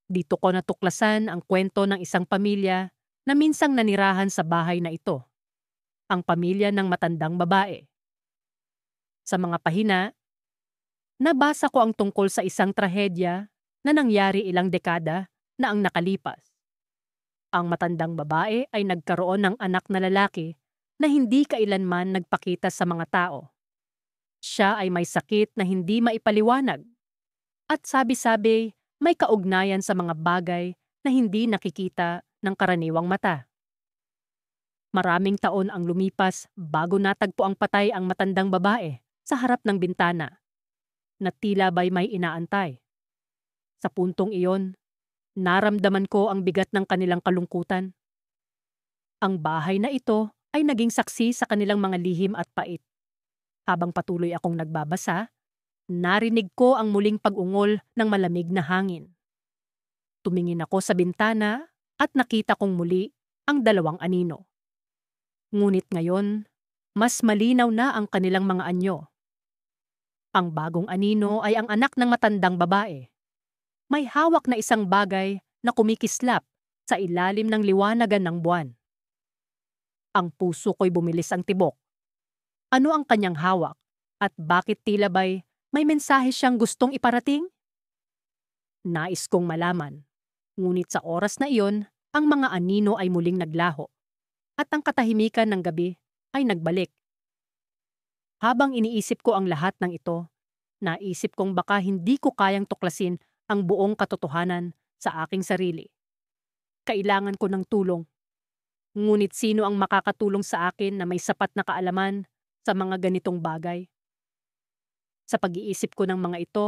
[SPEAKER 1] Dito ko natuklasan ang kwento ng isang pamilya na minsang nanirahan sa bahay na ito. Ang pamilya ng matandang babae. Sa mga pahina, nabasa ko ang tungkol sa isang trahedya na nangyari ilang dekada na ang nakalipas. Ang matandang babae ay nagkaroon ng anak na lalaki na hindi kailanman nagpakita sa mga tao. Siya ay may sakit na hindi maipaliwanag at sabi-sabi may kaugnayan sa mga bagay na hindi nakikita ng karaniwang mata. Maraming taon ang lumipas bago natagpo ang patay ang matandang babae sa harap ng bintana na tila ba'y may inaantay. Sa puntong iyon, naramdaman ko ang bigat ng kanilang kalungkutan. Ang bahay na ito ay naging saksi sa kanilang mga lihim at pait. Habang patuloy akong nagbabasa, narinig ko ang muling pag-ungol ng malamig na hangin. Tumingin ako sa bintana at nakita kong muli ang dalawang anino. Ngunit ngayon, mas malinaw na ang kanilang mga anyo. Ang bagong anino ay ang anak ng matandang babae. May hawak na isang bagay na kumikislap sa ilalim ng liwanagan ng buwan. Ang puso ko'y bumilis ang tibok. Ano ang kanyang hawak at bakit tila ba'y may mensahe siyang gustong iparating? Nais kong malaman. Ngunit sa oras na iyon, ang mga anino ay muling naglaho at ang katahimikan ng gabi ay nagbalik. Habang iniisip ko ang lahat ng ito, naisip kong baka hindi ko kayang tuklasin ang buong katotohanan sa aking sarili. Kailangan ko ng tulong. Ngunit sino ang makakatulong sa akin na may sapat na kaalaman sa mga ganitong bagay? Sa pag-iisip ko ng mga ito,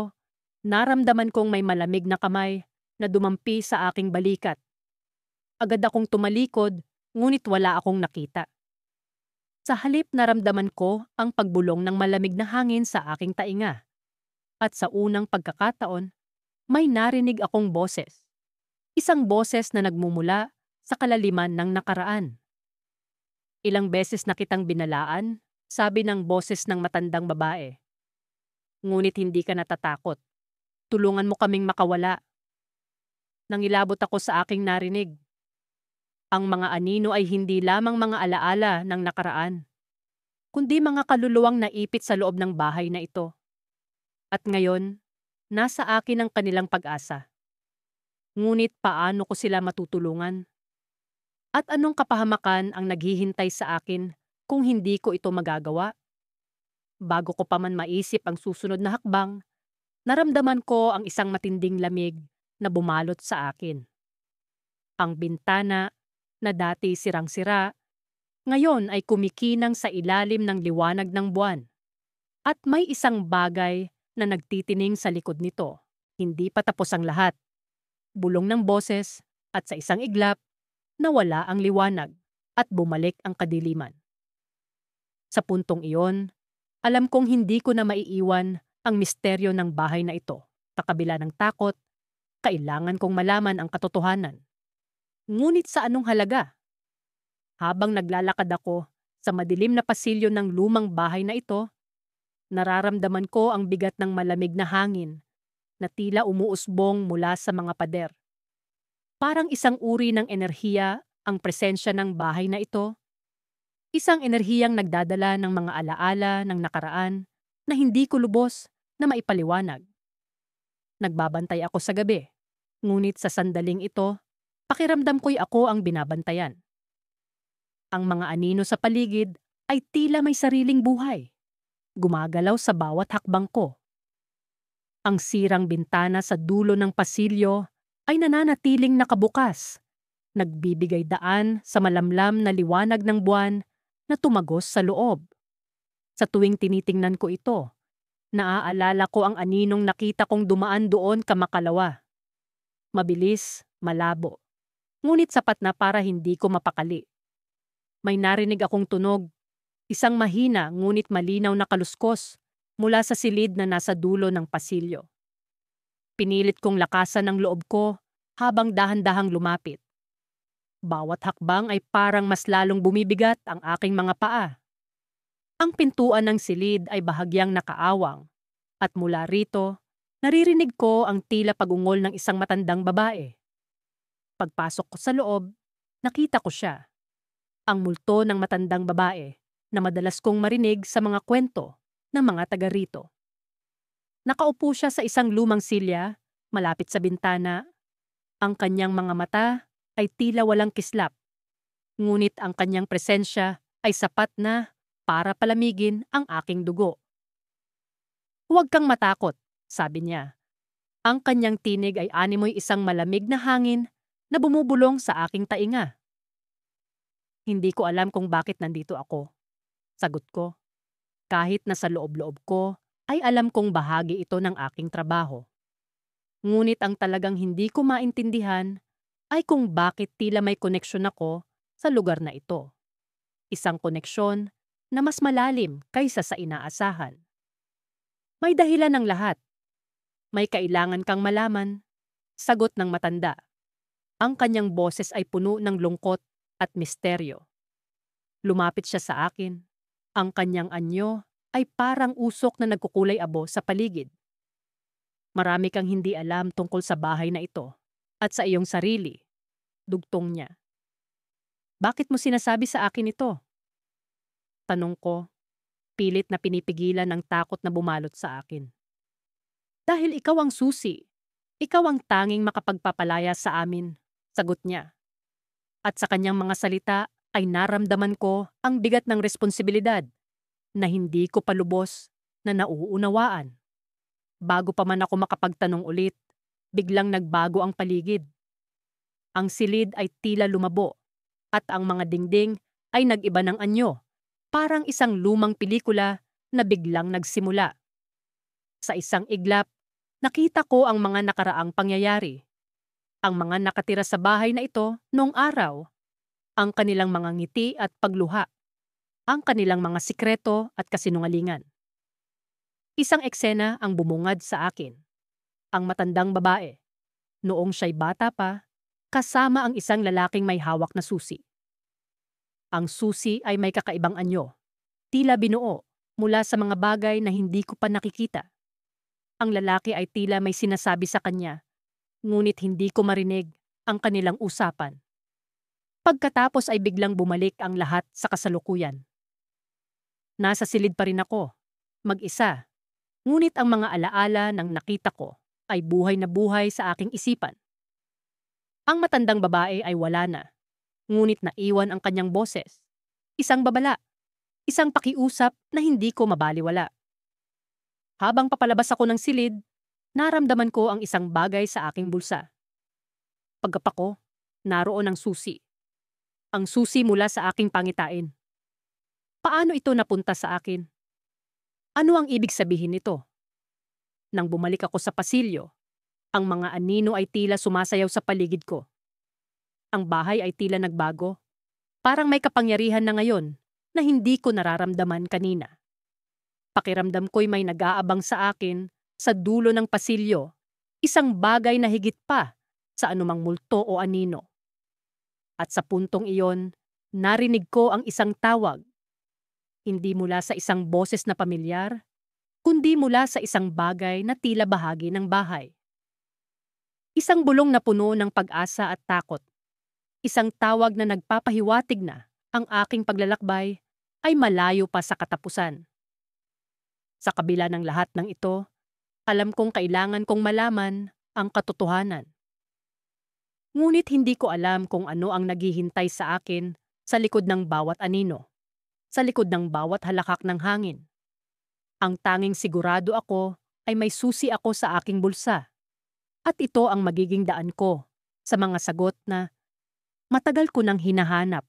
[SPEAKER 1] naramdaman kong may malamig na kamay na dumampi sa aking balikat. Agad akong tumalikod, ngunit wala akong nakita. Sa halip naramdaman ko ang pagbulong ng malamig na hangin sa aking tainga. At sa unang pagkakataon, may narinig akong boses. Isang boses na nagmumula sa kalaliman ng nakaraan. Ilang beses na kitang binalaan, sabi ng boses ng matandang babae. Ngunit hindi ka natatakot. Tulungan mo kaming makawala. Nangilabot ako sa aking narinig. Ang mga anino ay hindi lamang mga alaala ng nakaraan, kundi mga kaluluwang naipit sa loob ng bahay na ito. At ngayon, nasa akin ang kanilang pag-asa. Ngunit paano ko sila matutulungan? At anong kapahamakan ang naghihintay sa akin kung hindi ko ito magagawa? Bago ko pa man maisip ang susunod na hakbang, naramdaman ko ang isang matinding lamig na bumalot sa akin. Ang bintana na dati sirang-sira, ngayon ay kumikinang sa ilalim ng liwanag ng buwan. At may isang bagay na nagtitining sa likod nito. Hindi pa tapos ang lahat. Bulong ng boses at sa isang iglap, nawala ang liwanag at bumalik ang kadiliman. Sa puntong iyon, alam kong hindi ko na maiiwan ang misteryo ng bahay na ito. Sa kabila ng takot, kailangan kong malaman ang katotohanan. Ngunit sa anong halaga? Habang naglalakad ako sa madilim na pasilyo ng lumang bahay na ito, nararamdaman ko ang bigat ng malamig na hangin na tila umuusbong mula sa mga pader. Parang isang uri ng enerhiya ang presensya ng bahay na ito. Isang enerhiyang nagdadala ng mga alaala ng nakaraan na hindi ko lubos na maipaliwanag. Nagbabantay ako sa gabi, ngunit sa sandaling ito, pakiramdam ko'y ako ang binabantayan. Ang mga anino sa paligid ay tila may sariling buhay. Gumagalaw sa bawat hakbang ko. Ang sirang bintana sa dulo ng pasilyo ay nananatiling nakabukas, nagbibigay daan sa malamlam na liwanag ng buwan na tumagos sa loob. Sa tuwing tinitingnan ko ito, naaalala ko ang aninong nakita kong dumaan doon kamakalawa. Mabilis, malabo, ngunit sapat na para hindi ko mapakali. May narinig akong tunog, isang mahina ngunit malinaw na kaluskos mula sa silid na nasa dulo ng pasilyo. Pinilit kong lakasan ang loob ko habang dahan-dahang lumapit. Bawat hakbang ay parang mas lalong bumibigat ang aking mga paa. Ang pintuan ng silid ay bahagyang nakaawang at mula rito, naririnig ko ang tila pag-ungol ng isang matandang babae. Pagpasok ko sa loob, nakita ko siya. Ang multo ng matandang babae na madalas kong marinig sa mga kwento ng mga taga rito. Nakaupo siya sa isang lumang silya, malapit sa bintana. Ang kanyang mga mata ay tila walang kislap, ngunit ang kanyang presensya ay sapat na para palamigin ang aking dugo. "Huwag kang matakot," sabi niya. Ang kanyang tinig ay animoy isang malamig na hangin na bumubulong sa aking tainga. "Hindi ko alam kung bakit nandito ako," sagot ko. Kahit na sa loob-loob ko ay alam kong bahagi ito ng aking trabaho. Ngunit ang talagang hindi ko maintindihan ay kung bakit tila may koneksyon ako sa lugar na ito. Isang koneksyon na mas malalim kaysa sa inaasahan. "May dahilan ng lahat. May kailangan kang malaman," sagot ng matanda. Ang kanyang boses ay puno ng lungkot at misteryo. Lumapit siya sa akin. Ang kanyang anyo ay parang usok na nagkukulay abo sa paligid. "Marami kang hindi alam tungkol sa bahay na ito at sa iyong sarili," dugtong niya. "Bakit mo sinasabi sa akin ito?" Tanong ko, pilit na pinipigilan ng takot na bumalot sa akin. "Dahil ikaw ang susi. Ikaw ang tanging makapagpapalaya sa amin," sagot niya. At sa kanyang mga salita ay naramdaman ko ang bigat ng responsibilidad na hindi ko palubos na nauunawaan. Bago pa man ako makapagtanong ulit, biglang nagbago ang paligid. Ang silid ay tila lumabo at ang mga dingding ay nag-iba ng anyo, parang isang lumang pelikula na biglang nagsimula. Sa isang iglap, nakita ko ang mga nakaraang pangyayari. Ang mga nakatira sa bahay na ito noong araw, ang kanilang mga ngiti at pagluha, ang kanilang mga sikreto at kasinungalingan. Isang eksena ang bumungad sa akin. Ang matandang babae, noong siya'y bata pa, kasama ang isang lalaking may hawak na susi. Ang susi ay may kakaibang anyo, tila binuo mula sa mga bagay na hindi ko pa nakikita. Ang lalaki ay tila may sinasabi sa kanya, ngunit hindi ko marinig ang kanilang usapan. Pagkatapos ay biglang bumalik ang lahat sa kasalukuyan. Nasa silid pa rin ako, mag-isa, ngunit ang mga alaala ng nakita ko ay buhay na buhay sa aking isipan. Ang matandang babae ay wala na, ngunit naiwan ang kanyang boses. Isang babala, isang pakiusap na hindi ko mabaliwala. Habang papalabas ako ng silid, naramdaman ko ang isang bagay sa aking bulsa. Pagkapak ko, naroon ang susi. Ang susi mula sa aking pangitain. Paano ito napunta sa akin? Ano ang ibig sabihin nito? Nang bumalik ako sa pasilyo, ang mga anino ay tila sumasayaw sa paligid ko. Ang bahay ay tila nagbago. Parang may kapangyarihan na ngayon na hindi ko nararamdaman kanina. Pakiramdam ko'y may nag-aabang sa akin sa dulo ng pasilyo, isang bagay na higit pa sa anumang multo o anino. At sa puntong iyon, narinig ko ang isang tawag. Hindi mula sa isang boses na pamilyar, kundi mula sa isang bagay na tila bahagi ng bahay. Isang bulong na puno ng pag-asa at takot. Isang tawag na nagpapahiwatig na ang aking paglalakbay ay malayo pa sa katapusan. Sa kabila ng lahat ng ito, alam kong kailangan kong malaman ang katotohanan. Ngunit hindi ko alam kung ano ang naghihintay sa akin sa likod ng bawat anino, sa likod ng bawat halakak ng hangin. Ang tanging sigurado ako ay may susi ako sa aking bulsa. At ito ang magiging daan ko sa mga sagot na matagal ko nang hinahanap.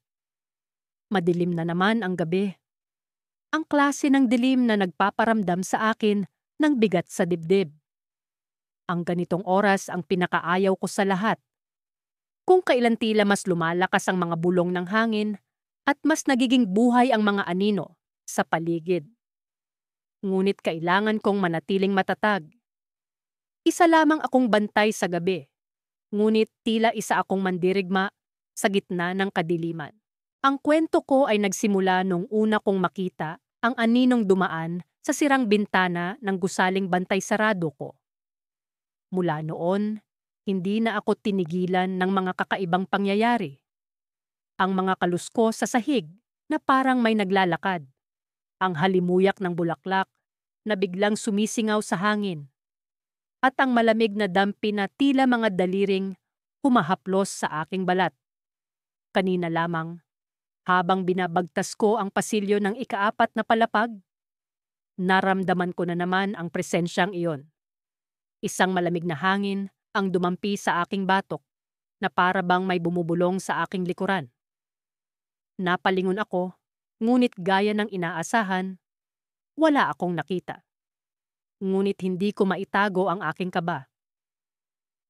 [SPEAKER 1] Madilim na naman ang gabi. Ang klase ng dilim na nagpaparamdam sa akin ng bigat sa dibdib. Ang ganitong oras ang pinakaayaw ko sa lahat. Kung kailan tila mas lumalakas ang mga bulong ng hangin at mas nagiging buhay ang mga anino sa paligid. Ngunit kailangan kong manatiling matatag. Isa lamang akong bantay sa gabi, ngunit tila isa akong mandirigma sa gitna ng kadiliman. Ang kwento ko ay nagsimula nung una kong makita ang aninong dumaan sa sirang bintana ng gusaling bantay sarado ko. Mula noon, hindi na ako tinigilan ng mga kakaibang pangyayari. Ang mga kaluskos sa sahig na parang may naglalakad. Ang halimuyak ng bulaklak na biglang sumisingaw sa hangin. At ang malamig na dampi na tila mga daliring humahaplos sa aking balat. Kanina lamang, habang binabagtas ko ang pasilyo ng ikaapat na palapag, naramdaman ko na naman ang presensyang iyon. Isang malamig na hangin ang dumampi sa aking batok na para bang may bumubulong sa aking likuran. Napalingon ako, ngunit gaya ng inaasahan, wala akong nakita. Ngunit hindi ko maitago ang aking kaba.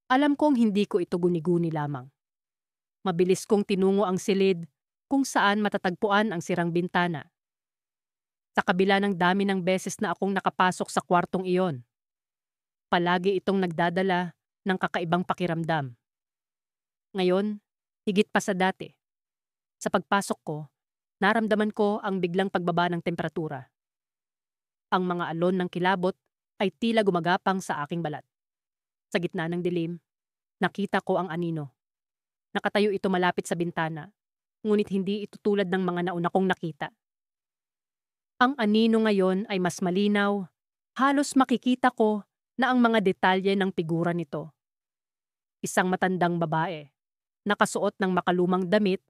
[SPEAKER 1] Alam kong hindi ko ito guni-guni lamang. Mabilis kong tinungo ang silid kung saan matatagpuan ang sirang bintana. Sa kabila ng dami ng beses na akong nakapasok sa kwartong iyon, palagi itong nagdadala ng kakaibang pakiramdam. Ngayon, higit pa sa dati. Sa pagpasok ko, naramdaman ko ang biglang pagbaba ng temperatura. Ang mga alon ng kilabot ay tila gumagapang sa aking balat. Sa gitna ng dilim, nakita ko ang anino. Nakatayo ito malapit sa bintana, ngunit hindi ito tulad ng mga nauna kong nakita. Ang anino ngayon ay mas malinaw, halos makikita ko na ang mga detalye ng figura nito. Isang matandang babae, nakasuot ng makalumang damit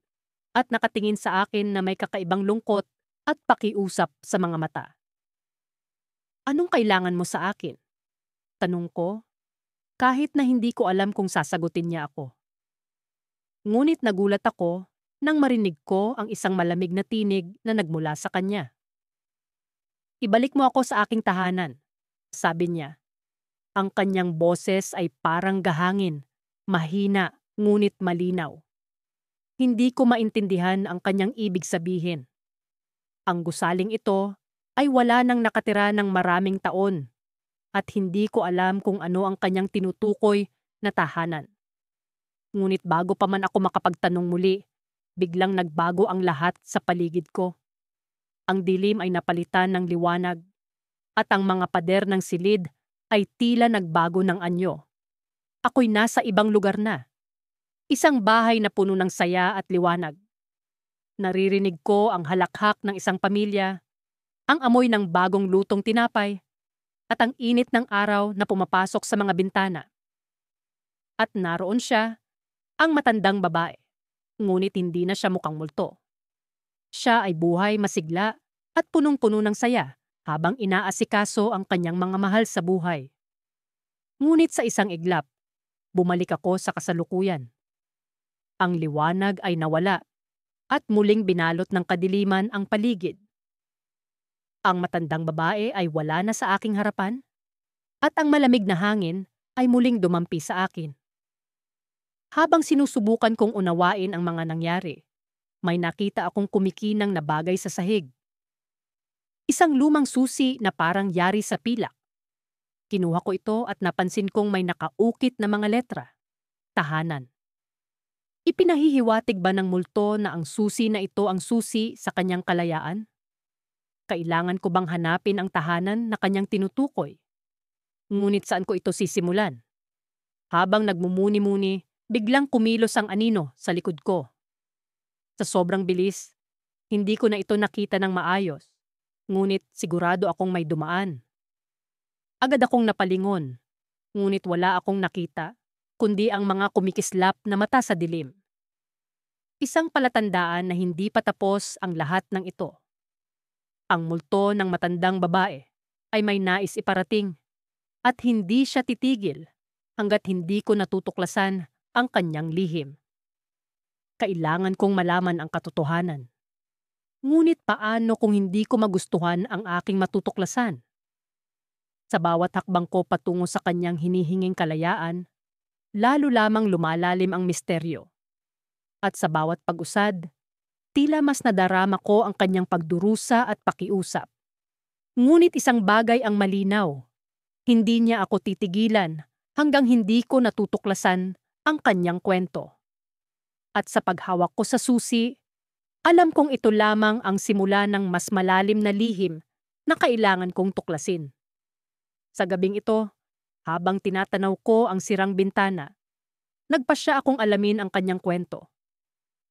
[SPEAKER 1] at nakatingin sa akin na may kakaibang lungkot at pakiusap sa mga mata. Anong kailangan mo sa akin? Tanong ko, kahit na hindi ko alam kung sasagutin niya ako. Ngunit nagulat ako nang marinig ko ang isang malamig na tinig na nagmula sa kanya. Ibalik mo ako sa aking tahanan, sabi niya. Ang kanyang boses ay parang gahangin, mahina ngunit malinaw. Hindi ko maintindihan ang kanyang ibig sabihin. Ang gusaling ito ay wala nang nakatira ng maraming taon at hindi ko alam kung ano ang kanyang tinutukoy na tahanan. Ngunit bago pa man ako makapagtanong muli, biglang nagbago ang lahat sa paligid ko. Ang dilim ay napalitan ng liwanag at ang mga pader ng silid ay tila nagbago ng anyo. Ako'y nasa ibang lugar na. Isang bahay na puno ng saya at liwanag. Naririnig ko ang halakhak ng isang pamilya, ang amoy ng bagong lutong tinapay, at ang init ng araw na pumapasok sa mga bintana. At naroon siya, ang matandang babae, ngunit hindi na siya mukhang multo. Siya ay buhay, masigla, at punong-puno ng saya habang inaasikaso ang kanyang mga mahal sa buhay. Ngunit sa isang iglap, bumalik ako sa kasalukuyan. Ang liwanag ay nawala at muling binalot ng kadiliman ang paligid. Ang matandang babae ay wala na sa aking harapan at ang malamig na hangin ay muling dumampi sa akin. Habang sinusubukan kong unawain ang mga nangyari, may nakita akong kumikinang na bagay sa sahig. Isang lumang susi na parang yari sa pilak. Kinuha ko ito at napansin kong may nakaukit na mga letra. Tahanan. Ipinahihiwatig ba ng multo na ang susi na ito ang susi sa kanyang kalayaan? Kailangan ko bang hanapin ang tahanan na kanyang tinutukoy? Ngunit saan ko ito sisimulan? Habang nagmumuni-muni, biglang kumilos ang anino sa likod ko. Sa sobrang bilis, hindi ko na ito nakita ng maayos, ngunit sigurado akong may dumaan. Agad akong napalingon, ngunit wala akong nakita, kundi ang mga kumikislap na mata sa dilim. Isang palatandaan na hindi pa tapos ang lahat ng ito. Ang multo ng matandang babae ay may nais iparating at hindi siya titigil hanggat hindi ko natutuklasan ang kanyang lihim. Kailangan kong malaman ang katotohanan. Ngunit paano kung hindi ko magustuhan ang aking matutuklasan? Sa bawat hakbang ko patungo sa kanyang hinihinging kalayaan, lalo lamang lumalalim ang misteryo. At sa bawat pag-usad, tila mas nadarama ko ang kanyang pagdurusa at pakiusap. Ngunit isang bagay ang malinaw. Hindi niya ako titigilan hanggang hindi ko natutuklasan ang kanyang kwento. At sa paghawak ko sa susi, alam kong ito lamang ang simula ng mas malalim na lihim na kailangan kong tuklasin. Sa gabing ito, habang tinatanaw ko ang sirang bintana, nagpasya akong alamin ang kanyang kwento.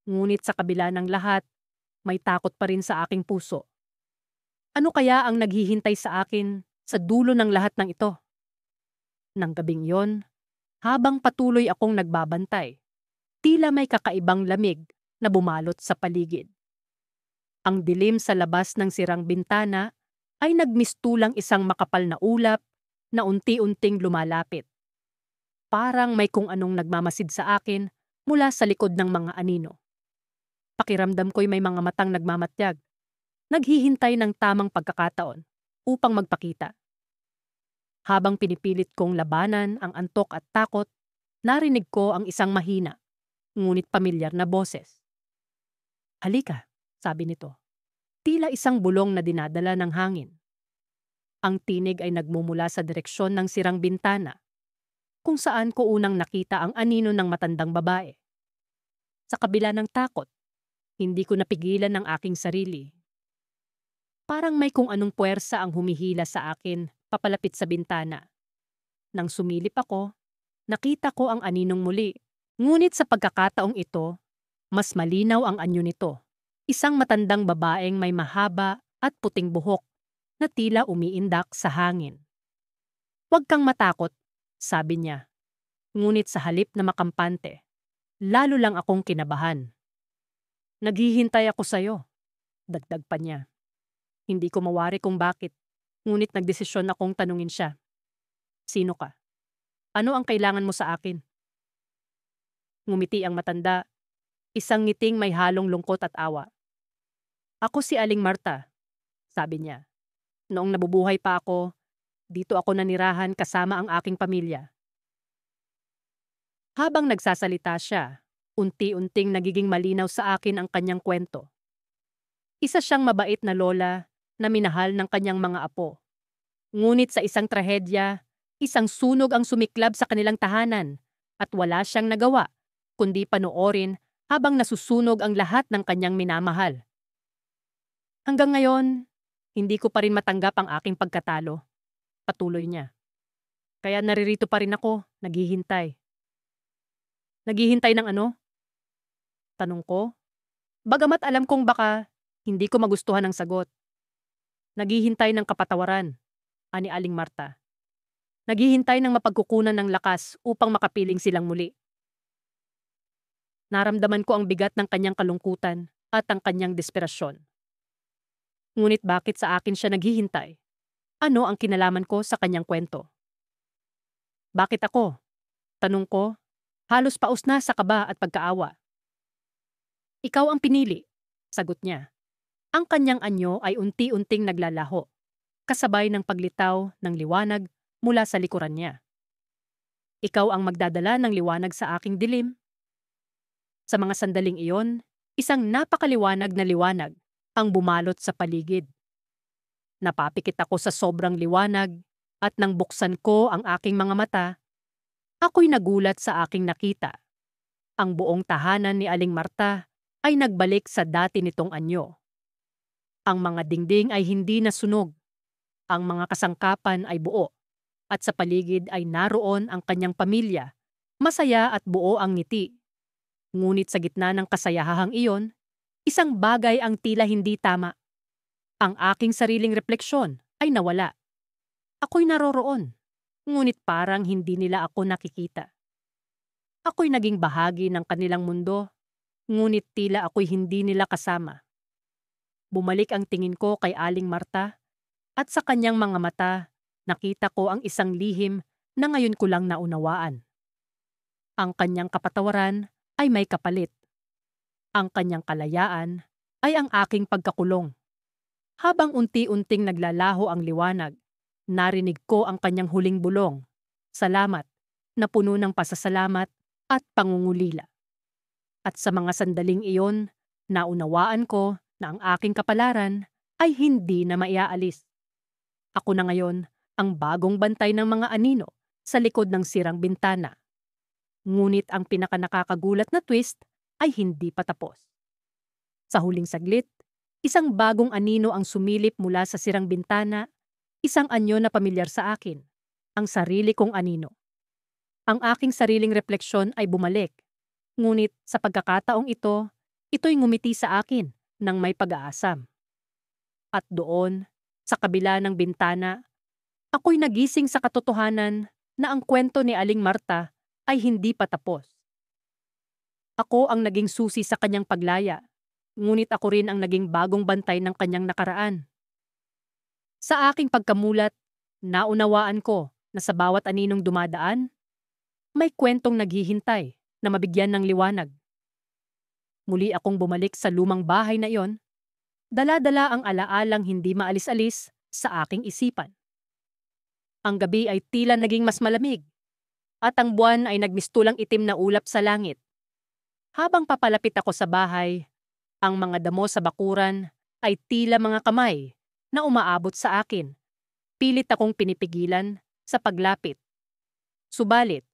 [SPEAKER 1] Ngunit sa kabila ng lahat, may takot pa rin sa aking puso. Ano kaya ang naghihintay sa akin sa dulo ng lahat ng ito? Nang gabing yon, habang patuloy akong nagbabantay, tila may kakaibang lamig na bumalot sa paligid. Ang dilim sa labas ng sirang bintana ay nagmistulang isang makapal na ulap na unti-unting lumalapit. Parang may kung anong nagmamasid sa akin mula sa likod ng mga anino. Pakiramdam ko'y may mga matang nagmamatyag, naghihintay ng tamang pagkakataon upang magpakita. Habang pinipilit kong labanan ang antok at takot, narinig ko ang isang mahina, ngunit pamilyar na boses. "Halika," sabi nito. Tila isang bulong na dinadala ng hangin. Ang tinig ay nagmumula sa direksyon ng sirang bintana, kung saan ko unang nakita ang anino ng matandang babae. Sa kabila ng takot, hindi ko napigilan ang aking sarili. Parang may kung anong puwersa ang humihila sa akin papalapit sa bintana. Nang sumilip ako, nakita ko ang aninong muli. Ngunit sa pagkakataong ito, mas malinaw ang anyo nito. Isang matandang babaeng may mahaba at puting buhok na tila umiindak sa hangin. "Huwag kang matakot," sabi niya. Ngunit sa halip na makampante, lalo lang akong kinabahan. "Naghihintay ako sa'yo," dagdag pa niya. Hindi ko mawari kung bakit, ngunit nagdesisyon akong tanungin siya. "Sino ka? Ano ang kailangan mo sa akin?" Ngumiti ang matanda, isang ngiting may halong lungkot at awa. "Ako si Aling Marta," sabi niya. "Noong nabubuhay pa ako, dito ako nanirahan kasama ang aking pamilya." Habang nagsasalita siya, unti-unting nagiging malinaw sa akin ang kanyang kwento. Isa siyang mabait na lola na minahal ng kanyang mga apo. Ngunit sa isang trahedya, isang sunog ang sumiklab sa kanilang tahanan at wala siyang nagawa kundi panoorin habang nasusunog ang lahat ng kanyang minamahal. "Hanggang ngayon, hindi ko pa rin matanggap ang aking pagkatalo," patuloy niya. "Kaya naririto pa rin ako, naghihintay." "Naghihintay ng ano?" tanong ko. Bagamat alam kong baka hindi ko magustuhan ang sagot. "Naghihintay ng kapatawaran," ani Aling Marta. "Naghihintay ng mapagkukunan ng lakas upang makapiling silang muli." Naramdaman ko ang bigat ng kanyang kalungkutan at ang kanyang desperasyon. Ngunit bakit sa akin siya naghihintay? Ano ang kinalaman ko sa kanyang kwento? "Bakit ako?" tanong ko, halos paus na sa kaba at pagkaawa. "Ikaw ang pinili," sagot niya. Ang kanyang anyo ay unti-unting naglalaho, kasabay ng paglitaw ng liwanag mula sa likuran niya. "Ikaw ang magdadala ng liwanag sa aking dilim." Sa mga sandaling iyon, isang napakaliwanag na liwanag ang bumalot sa paligid. Napapikit ako sa sobrang liwanag at nang buksan ko ang aking mga mata, ako'y nagulat sa aking nakita. Ang buong tahanan ni Aling Marta ay nagbalik sa dati nitong anyo. Ang mga dingding ay hindi nasunog, ang mga kasangkapan ay buo, at sa paligid ay naroon ang kanyang pamilya, masaya at buo ang ngiti. Ngunit sa gitna ng kasayahang iyon, isang bagay ang tila hindi tama. Ang aking sariling refleksyon ay nawala. Ako'y naroroon, ngunit parang hindi nila ako nakikita. Ako'y naging bahagi ng kanilang mundo, ngunit tila ako'y hindi nila kasama. Bumalik ang tingin ko kay Aling Marta at sa kanyang mga mata nakita ko ang isang lihim na ngayon ko lang naunawaan. Ang kanyang kapatawaran ay may kapalit. Ang kanyang kalayaan ay ang aking pagkakulong. Habang unti-unting naglalaho ang liwanag, narinig ko ang kanyang huling bulong, "Salamat," na puno ng pasasalamat at pangungulila. At sa mga sandaling iyon, naunawaan ko na ang aking kapalaran ay hindi na maiaalis. Ako na ngayon ang bagong bantay ng mga anino sa likod ng sirang bintana. Ngunit ang pinakanakakagulat na twist ay hindi pa tapos. Sa huling saglit, isang bagong anino ang sumilip mula sa sirang bintana, isang anyo na pamilyar sa akin, ang sarili kong anino. Ang aking sariling refleksyon ay bumalik, ngunit sa pagkakataong ito, ito'y ngumiti sa akin ng may pag-aasam. At doon, sa kabila ng bintana, ako'y nagising sa katotohanan na ang kwento ni Aling Marta ay hindi pa tapos. Ako ang naging susi sa kanyang paglaya, ngunit ako rin ang naging bagong bantay ng kanyang nakaraan. Sa aking pagkamulat, naunawaan ko na sa bawat aninong dumadaan, may kwentong naghihintay na mabigyan ng liwanag. Muli akong bumalik sa lumang bahay na iyon, dala-dala ang alaalang hindi maalis-alis sa aking isipan. Ang gabi ay tila naging mas malamig, at ang buwan ay nagmistulang itim na ulap sa langit. Habang papalapit ako sa bahay, ang mga damo sa bakuran ay tila mga kamay na umaabot sa akin. Pilit akong pinipigilan sa paglapit. Subalit,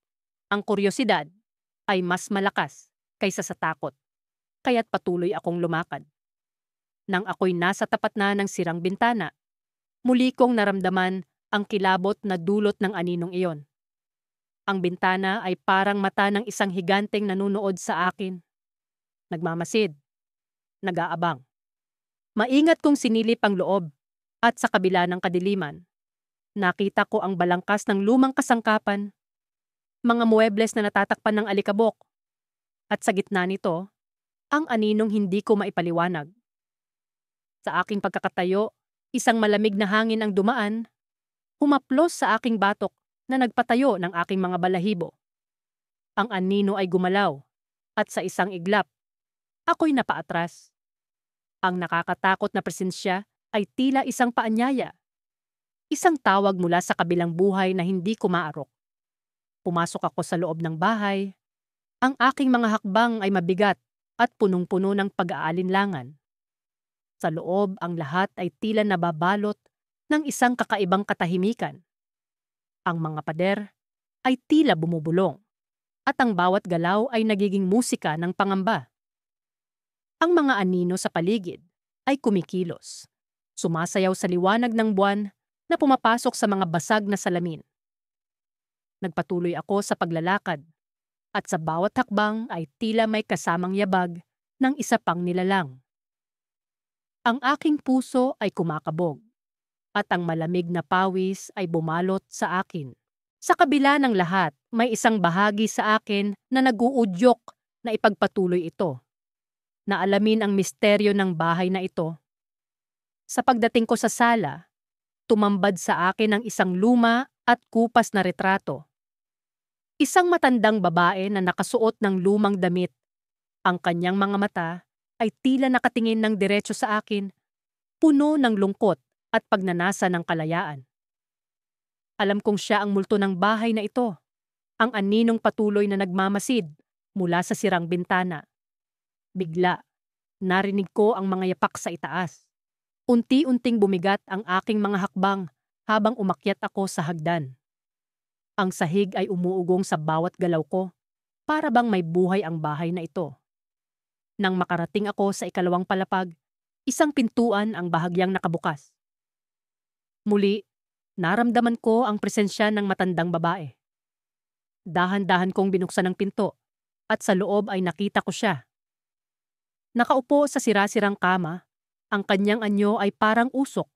[SPEAKER 1] ang kuryosidad ay mas malakas kaysa sa takot, kaya't patuloy akong lumakad. Nang ako'y nasa tapat na ng sirang bintana, muli kong naramdaman ang kilabot na dulot ng aninong iyon. Ang bintana ay parang mata ng isang higanteng nanunood sa akin. Nagmamasid, nag-aabang. Maingat kong sinilip ang loob at sa kabila ng kadiliman, nakita ko ang balangkas ng lumang kasangkapan, mga muebles na natatakpan ng alikabok, at sa gitna nito, ang aninong hindi ko maipaliwanag. Sa aking pagkakatayo, isang malamig na hangin ang dumaan, humaplos sa aking batok na nagpatayo ng aking mga balahibo. Ang anino ay gumalaw, at sa isang iglap, ako'y napaatras. Ang nakakatakot na presensya ay tila isang paanyaya. Isang tawag mula sa kabilang buhay na hindi ko maarok. Pumasok ako sa loob ng bahay. Ang aking mga hakbang ay mabigat at punong-puno ng pag-aalinlangan. Sa loob, ang lahat ay tila nababalot ng isang kakaibang katahimikan. Ang mga pader ay tila bumubulong, at ang bawat galaw ay nagiging musika ng pangamba. Ang mga anino sa paligid ay kumikilos, sumasayaw sa liwanag ng buwan na pumapasok sa mga basag na salamin. Nagpatuloy ako sa paglalakad, at sa bawat hakbang ay tila may kasamang yabag ng isa pang nilalang. Ang aking puso ay kumakabog, at ang malamig na pawis ay bumalot sa akin. Sa kabila ng lahat, may isang bahagi sa akin na nag-uudyok na ipagpatuloy ito, na alamin ang misteryo ng bahay na ito. Sa pagdating ko sa sala, tumambad sa akin ang isang luma at kupas na retrato. Isang matandang babae na nakasuot ng lumang damit. Ang kanyang mga mata ay tila nakatingin ng diretso sa akin, puno ng lungkot at pagnanasa ng kalayaan. Alam kong siya ang multo ng bahay na ito, ang aninong patuloy na nagmamasid mula sa sirang bintana. Bigla, narinig ko ang mga yapak sa itaas. Unti-unting bumigat ang aking mga hakbang habang umakyat ako sa hagdan. Ang sahig ay umuugong sa bawat galaw ko, para bang may buhay ang bahay na ito. Nang makarating ako sa ikalawang palapag, isang pintuan ang bahagyang nakabukas. Muli, naramdaman ko ang presensya ng matandang babae. Dahan-dahan kong binuksan ang pinto, at sa loob ay nakita ko siya. Nakaupo sa sira-sirang kama, ang kanyang anyo ay parang usok,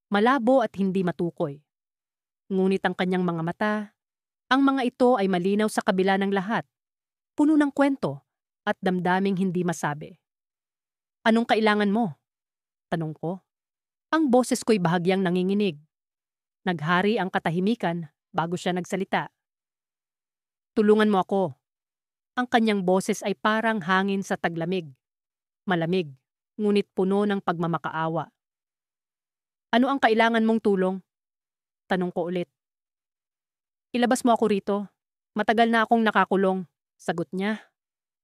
[SPEAKER 1] malabo at hindi matukoy. Ngunit ang kanyang mga mata, ang mga ito ay malinaw sa kabila ng lahat, puno ng kwento at damdaming hindi masabi. "Anong kailangan mo?" tanong ko. Ang boses ko'y bahagyang nanginginig. Naghari ang katahimikan bago siya nagsalita. "Tulungan mo ako." Ang kanyang boses ay parang hangin sa taglamig. Malamig, ngunit puno ng pagmamakaawa. "Ano ang kailangan mong tulong?" tanong ko ulit. "Ilabas mo ako rito. Matagal na akong nakakulong," sagot niya.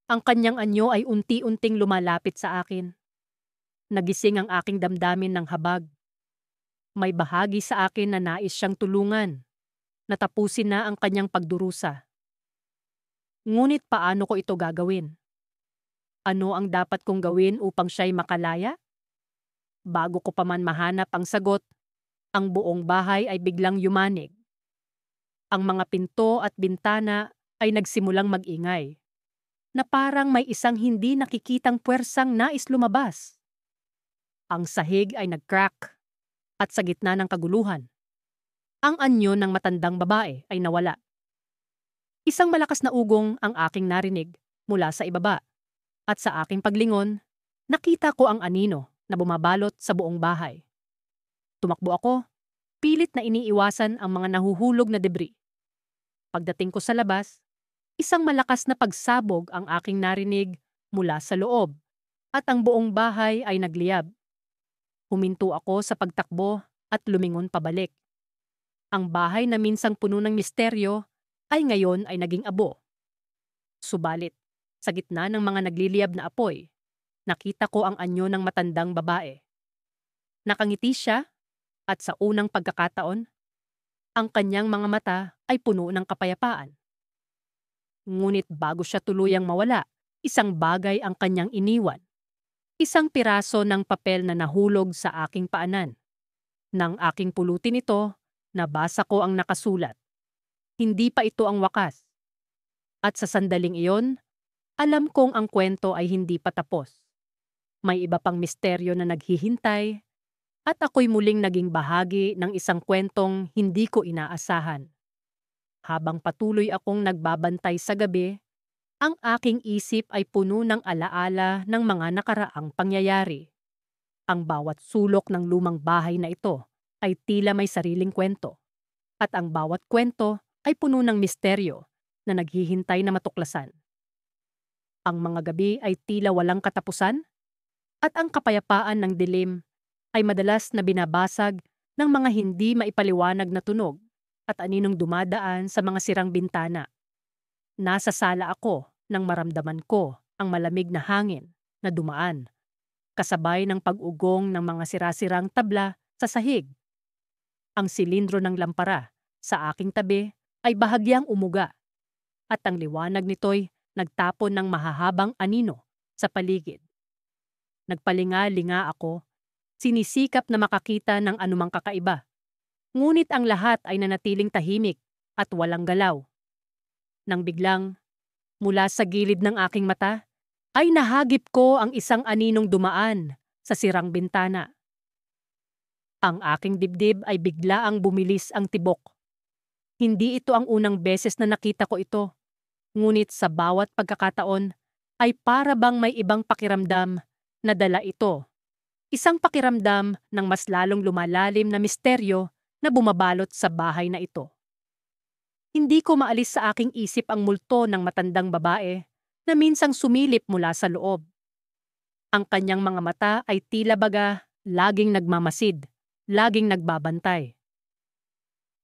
[SPEAKER 1] Ang kanyang anyo ay unti-unting lumalapit sa akin. Nagising ang aking damdamin ng habag. May bahagi sa akin na nais siyang tulungan. Natapusin na ang kanyang pagdurusa. Ngunit paano ko ito gagawin? Ano ang dapat kong gawin upang siya'y makalaya? Bago ko pa man mahanap ang sagot, ang buong bahay ay biglang yumanig. Ang mga pinto at bintana ay nagsimulang mag-ingay, na parang may isang hindi nakikitang puwersang nais lumabas. Ang sahig ay nag-crack, at sa gitna ng kaguluhan, ang anyo ng matandang babae ay nawala. Isang malakas na ugong ang aking narinig mula sa ibaba. At sa aking paglingon, nakita ko ang anino na bumabalot sa buong bahay. Tumakbo ako, pilit na iniiwasan ang mga nahuhulog na debris. Pagdating ko sa labas, isang malakas na pagsabog ang aking narinig mula sa loob at ang buong bahay ay nagliyab. Huminto ako sa pagtakbo at lumingon pabalik. Ang bahay na minsang puno ng misteryo ay ngayon ay naging abo. Subalit, sa gitna ng mga nagliliyab na apoy, nakita ko ang anyo ng matandang babae. Nakangiti siya at sa unang pagkakataon, ang kanyang mga mata ay puno ng kapayapaan. Ngunit bago siya tuluyang mawala, isang bagay ang kanyang iniwan. Isang piraso ng papel na nahulog sa aking paanan. Nang aking pulutin ito, nabasa ko ang nakasulat. Hindi pa ito ang wakas. At sa sandaling iyon, alam kong ang kwento ay hindi pa tapos. May iba pang misteryo na naghihintay at ako'y muling naging bahagi ng isang kwentong hindi ko inaasahan. Habang patuloy akong nagbabantay sa gabi, ang aking isip ay puno ng alaala ng mga nakaraang pangyayari. Ang bawat sulok ng lumang bahay na ito ay tila may sariling kwento. At ang bawat kwento ay puno ng misteryo na naghihintay na matuklasan. Ang mga gabi ay tila walang katapusan at ang kapayapaan ng dilim ay madalas na binabasag ng mga hindi maipaliwanag na tunog at aninong dumadaan sa mga sirang bintana. Nasa sala ako nang maramdaman ko ang malamig na hangin na dumaan, kasabay ng pag-ugong ng mga sirasirang tabla sa sahig. Ang silindro ng lampara sa aking tabi ay bahagyang umuga at ang liwanag nito'y nagtapon ng mahahabang anino sa paligid. Nagpalinga-linga ako, sinisikap na makakita ng anumang kakaiba. Ngunit ang lahat ay nanatiling tahimik at walang galaw. Nang biglang, mula sa gilid ng aking mata, ay nahagip ko ang isang aninong dumaan sa sirang bintana. Ang aking dibdib ay biglaang bumilis ang tibok. Hindi ito ang unang beses na nakita ko ito. Ngunit sa bawat pagkakataon ay para bang may ibang pakiramdam na dala ito. Isang pakiramdam ng mas lalong lumalalim na misteryo na bumabalot sa bahay na ito. Hindi ko maalis sa aking isip ang multo ng matandang babae na minsang sumilip mula sa loob. Ang kanyang mga mata ay tila baga laging nagmamasid, laging nagbabantay.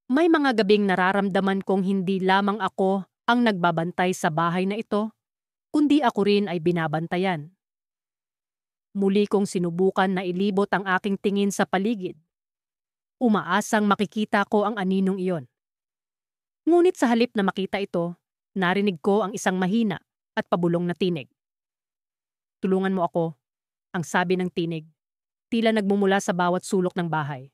[SPEAKER 1] May mga gabing nararamdaman kong hindi lamang ako ang nagbabantay sa bahay na ito, kundi ako rin ay binabantayan. Muli kong sinubukan na ilibot ang aking tingin sa paligid. Umaasang makikita ko ang aninong iyon. Ngunit sa halip na makita ito, narinig ko ang isang mahina at pabulong na tinig. "Tulungan mo ako," ang sabi ng tinig, tila nagmumula sa bawat sulok ng bahay.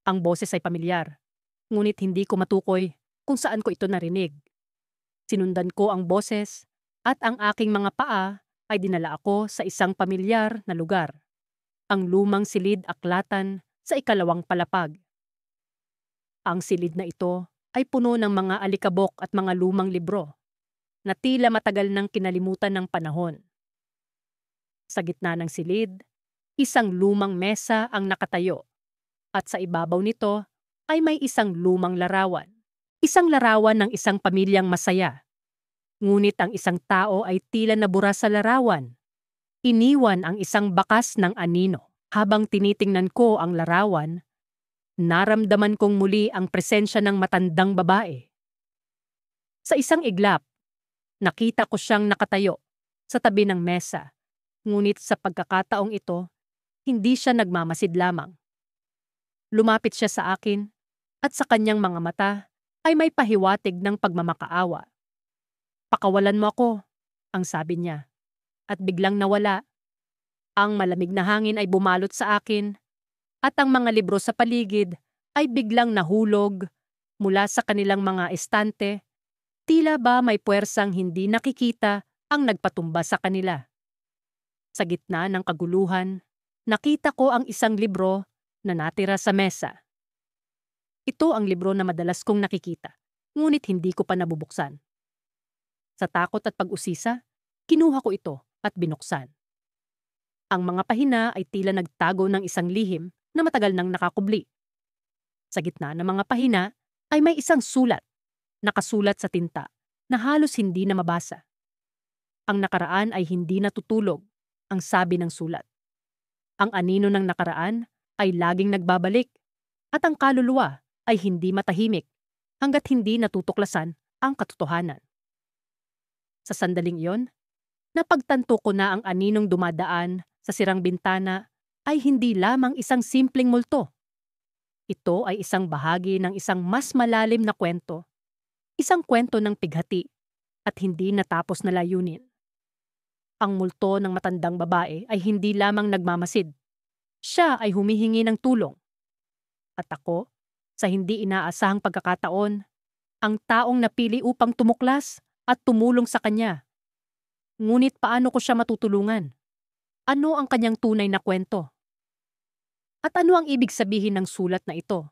[SPEAKER 1] Ang boses ay pamilyar, ngunit hindi ko matukoy kung saan ko ito narinig. Sinundan ko ang boses at ang aking mga paa ay dinala ako sa isang pamilyar na lugar. Ang lumang silid aklatan sa ikalawang palapag. Ang silid na ito ay puno ng mga alikabok at mga lumang libro na tila matagal nang kinalimutan ng panahon. Sa gitna ng silid, isang lumang mesa ang nakatayo at sa ibabaw nito ay may isang lumang larawan. Isang larawan ng isang pamilyang masaya. Ngunit ang isang tao ay tila nabura sa larawan. Iniwan ang isang bakas ng anino. Habang tinitingnan ko ang larawan, naramdaman kong muli ang presensya ng matandang babae. Sa isang iglap, nakita ko siyang nakatayo sa tabi ng mesa. Ngunit sa pagkakataong ito, hindi siya nagmamasid lamang. Lumapit siya sa akin at sa kanyang mga mata ay may pahiwatig ng pagmamakaawa. "Pakawalan mo ako," ang sabi niya. At biglang nawala. Ang malamig na hangin ay bumalot sa akin at ang mga libro sa paligid ay biglang nahulog mula sa kanilang mga estante. Tila ba may puwersang hindi nakikita ang nagpatumba sa kanila. Sa gitna ng kaguluhan, nakita ko ang isang libro na natira sa mesa. Ito ang libro na madalas kong nakikita, ngunit hindi ko pa nabubuksan. Sa takot at pag-usisa, kinuha ko ito at binuksan. Ang mga pahina ay tila nagtago ng isang lihim na matagal nang nakakubli. Sa gitna ng mga pahina ay may isang sulat, nakasulat sa tinta, na halos hindi na mabasa. Ang nakaraan ay hindi natutulog, ang sabi ng sulat. Ang anino ng nakaraan ay laging nagbabalik, at ang kaluluwa ay hindi matahimik hanggat hindi natutuklasan ang katotohanan. Sa sandaling iyon, napagtanto ko na ang aninong dumadaan sa sirang bintana ay hindi lamang isang simpleng multo. Ito ay isang bahagi ng isang mas malalim na kwento, isang kwento ng pighati at hindi natapos na layunin. Ang multo ng matandang babae ay hindi lamang nagmamasid. Siya ay humihingi ng tulong. At ako, sa hindi inaasahang pagkakataon, ang taong napili upang tumuklas at tumulong sa kanya. Ngunit paano ko siya matutulungan? Ano ang kanyang tunay na kwento? At ano ang ibig sabihin ng sulat na ito?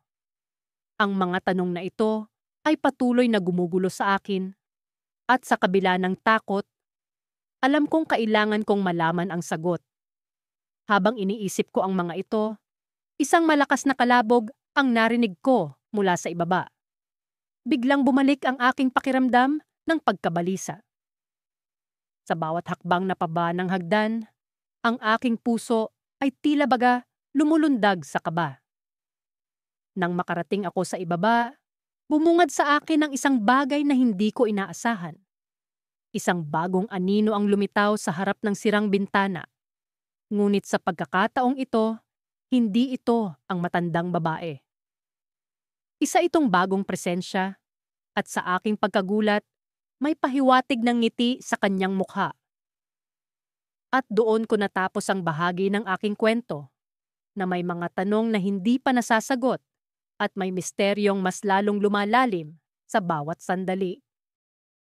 [SPEAKER 1] Ang mga tanong na ito ay patuloy na gumugulo sa akin, at sa kabila ng takot, alam kong kailangan kong malaman ang sagot. Habang iniisip ko ang mga ito, isang malakas na kalabog ang narinig ko mula sa ibaba. Biglang bumalik ang aking pakiramdam ng pagkabalisa. Sa bawat hakbang na paba ng hagdan, ang aking puso ay tila baga lumulundag sa kaba. Nang makarating ako sa ibaba, bumungad sa akin ang isang bagay na hindi ko inaasahan. Isang bagong anino ang lumitaw sa harap ng sirang bintana. Ngunit sa pagkakataong ito, hindi ito ang matandang babae. Isa itong bagong presensya, at sa aking pagkagulat, may pahiwatig ng ngiti sa kanyang mukha. At doon ko natapos ang bahagi ng aking kwento, na may mga tanong na hindi pa nasasagot at may misteryong mas lalong lumalalim sa bawat sandali.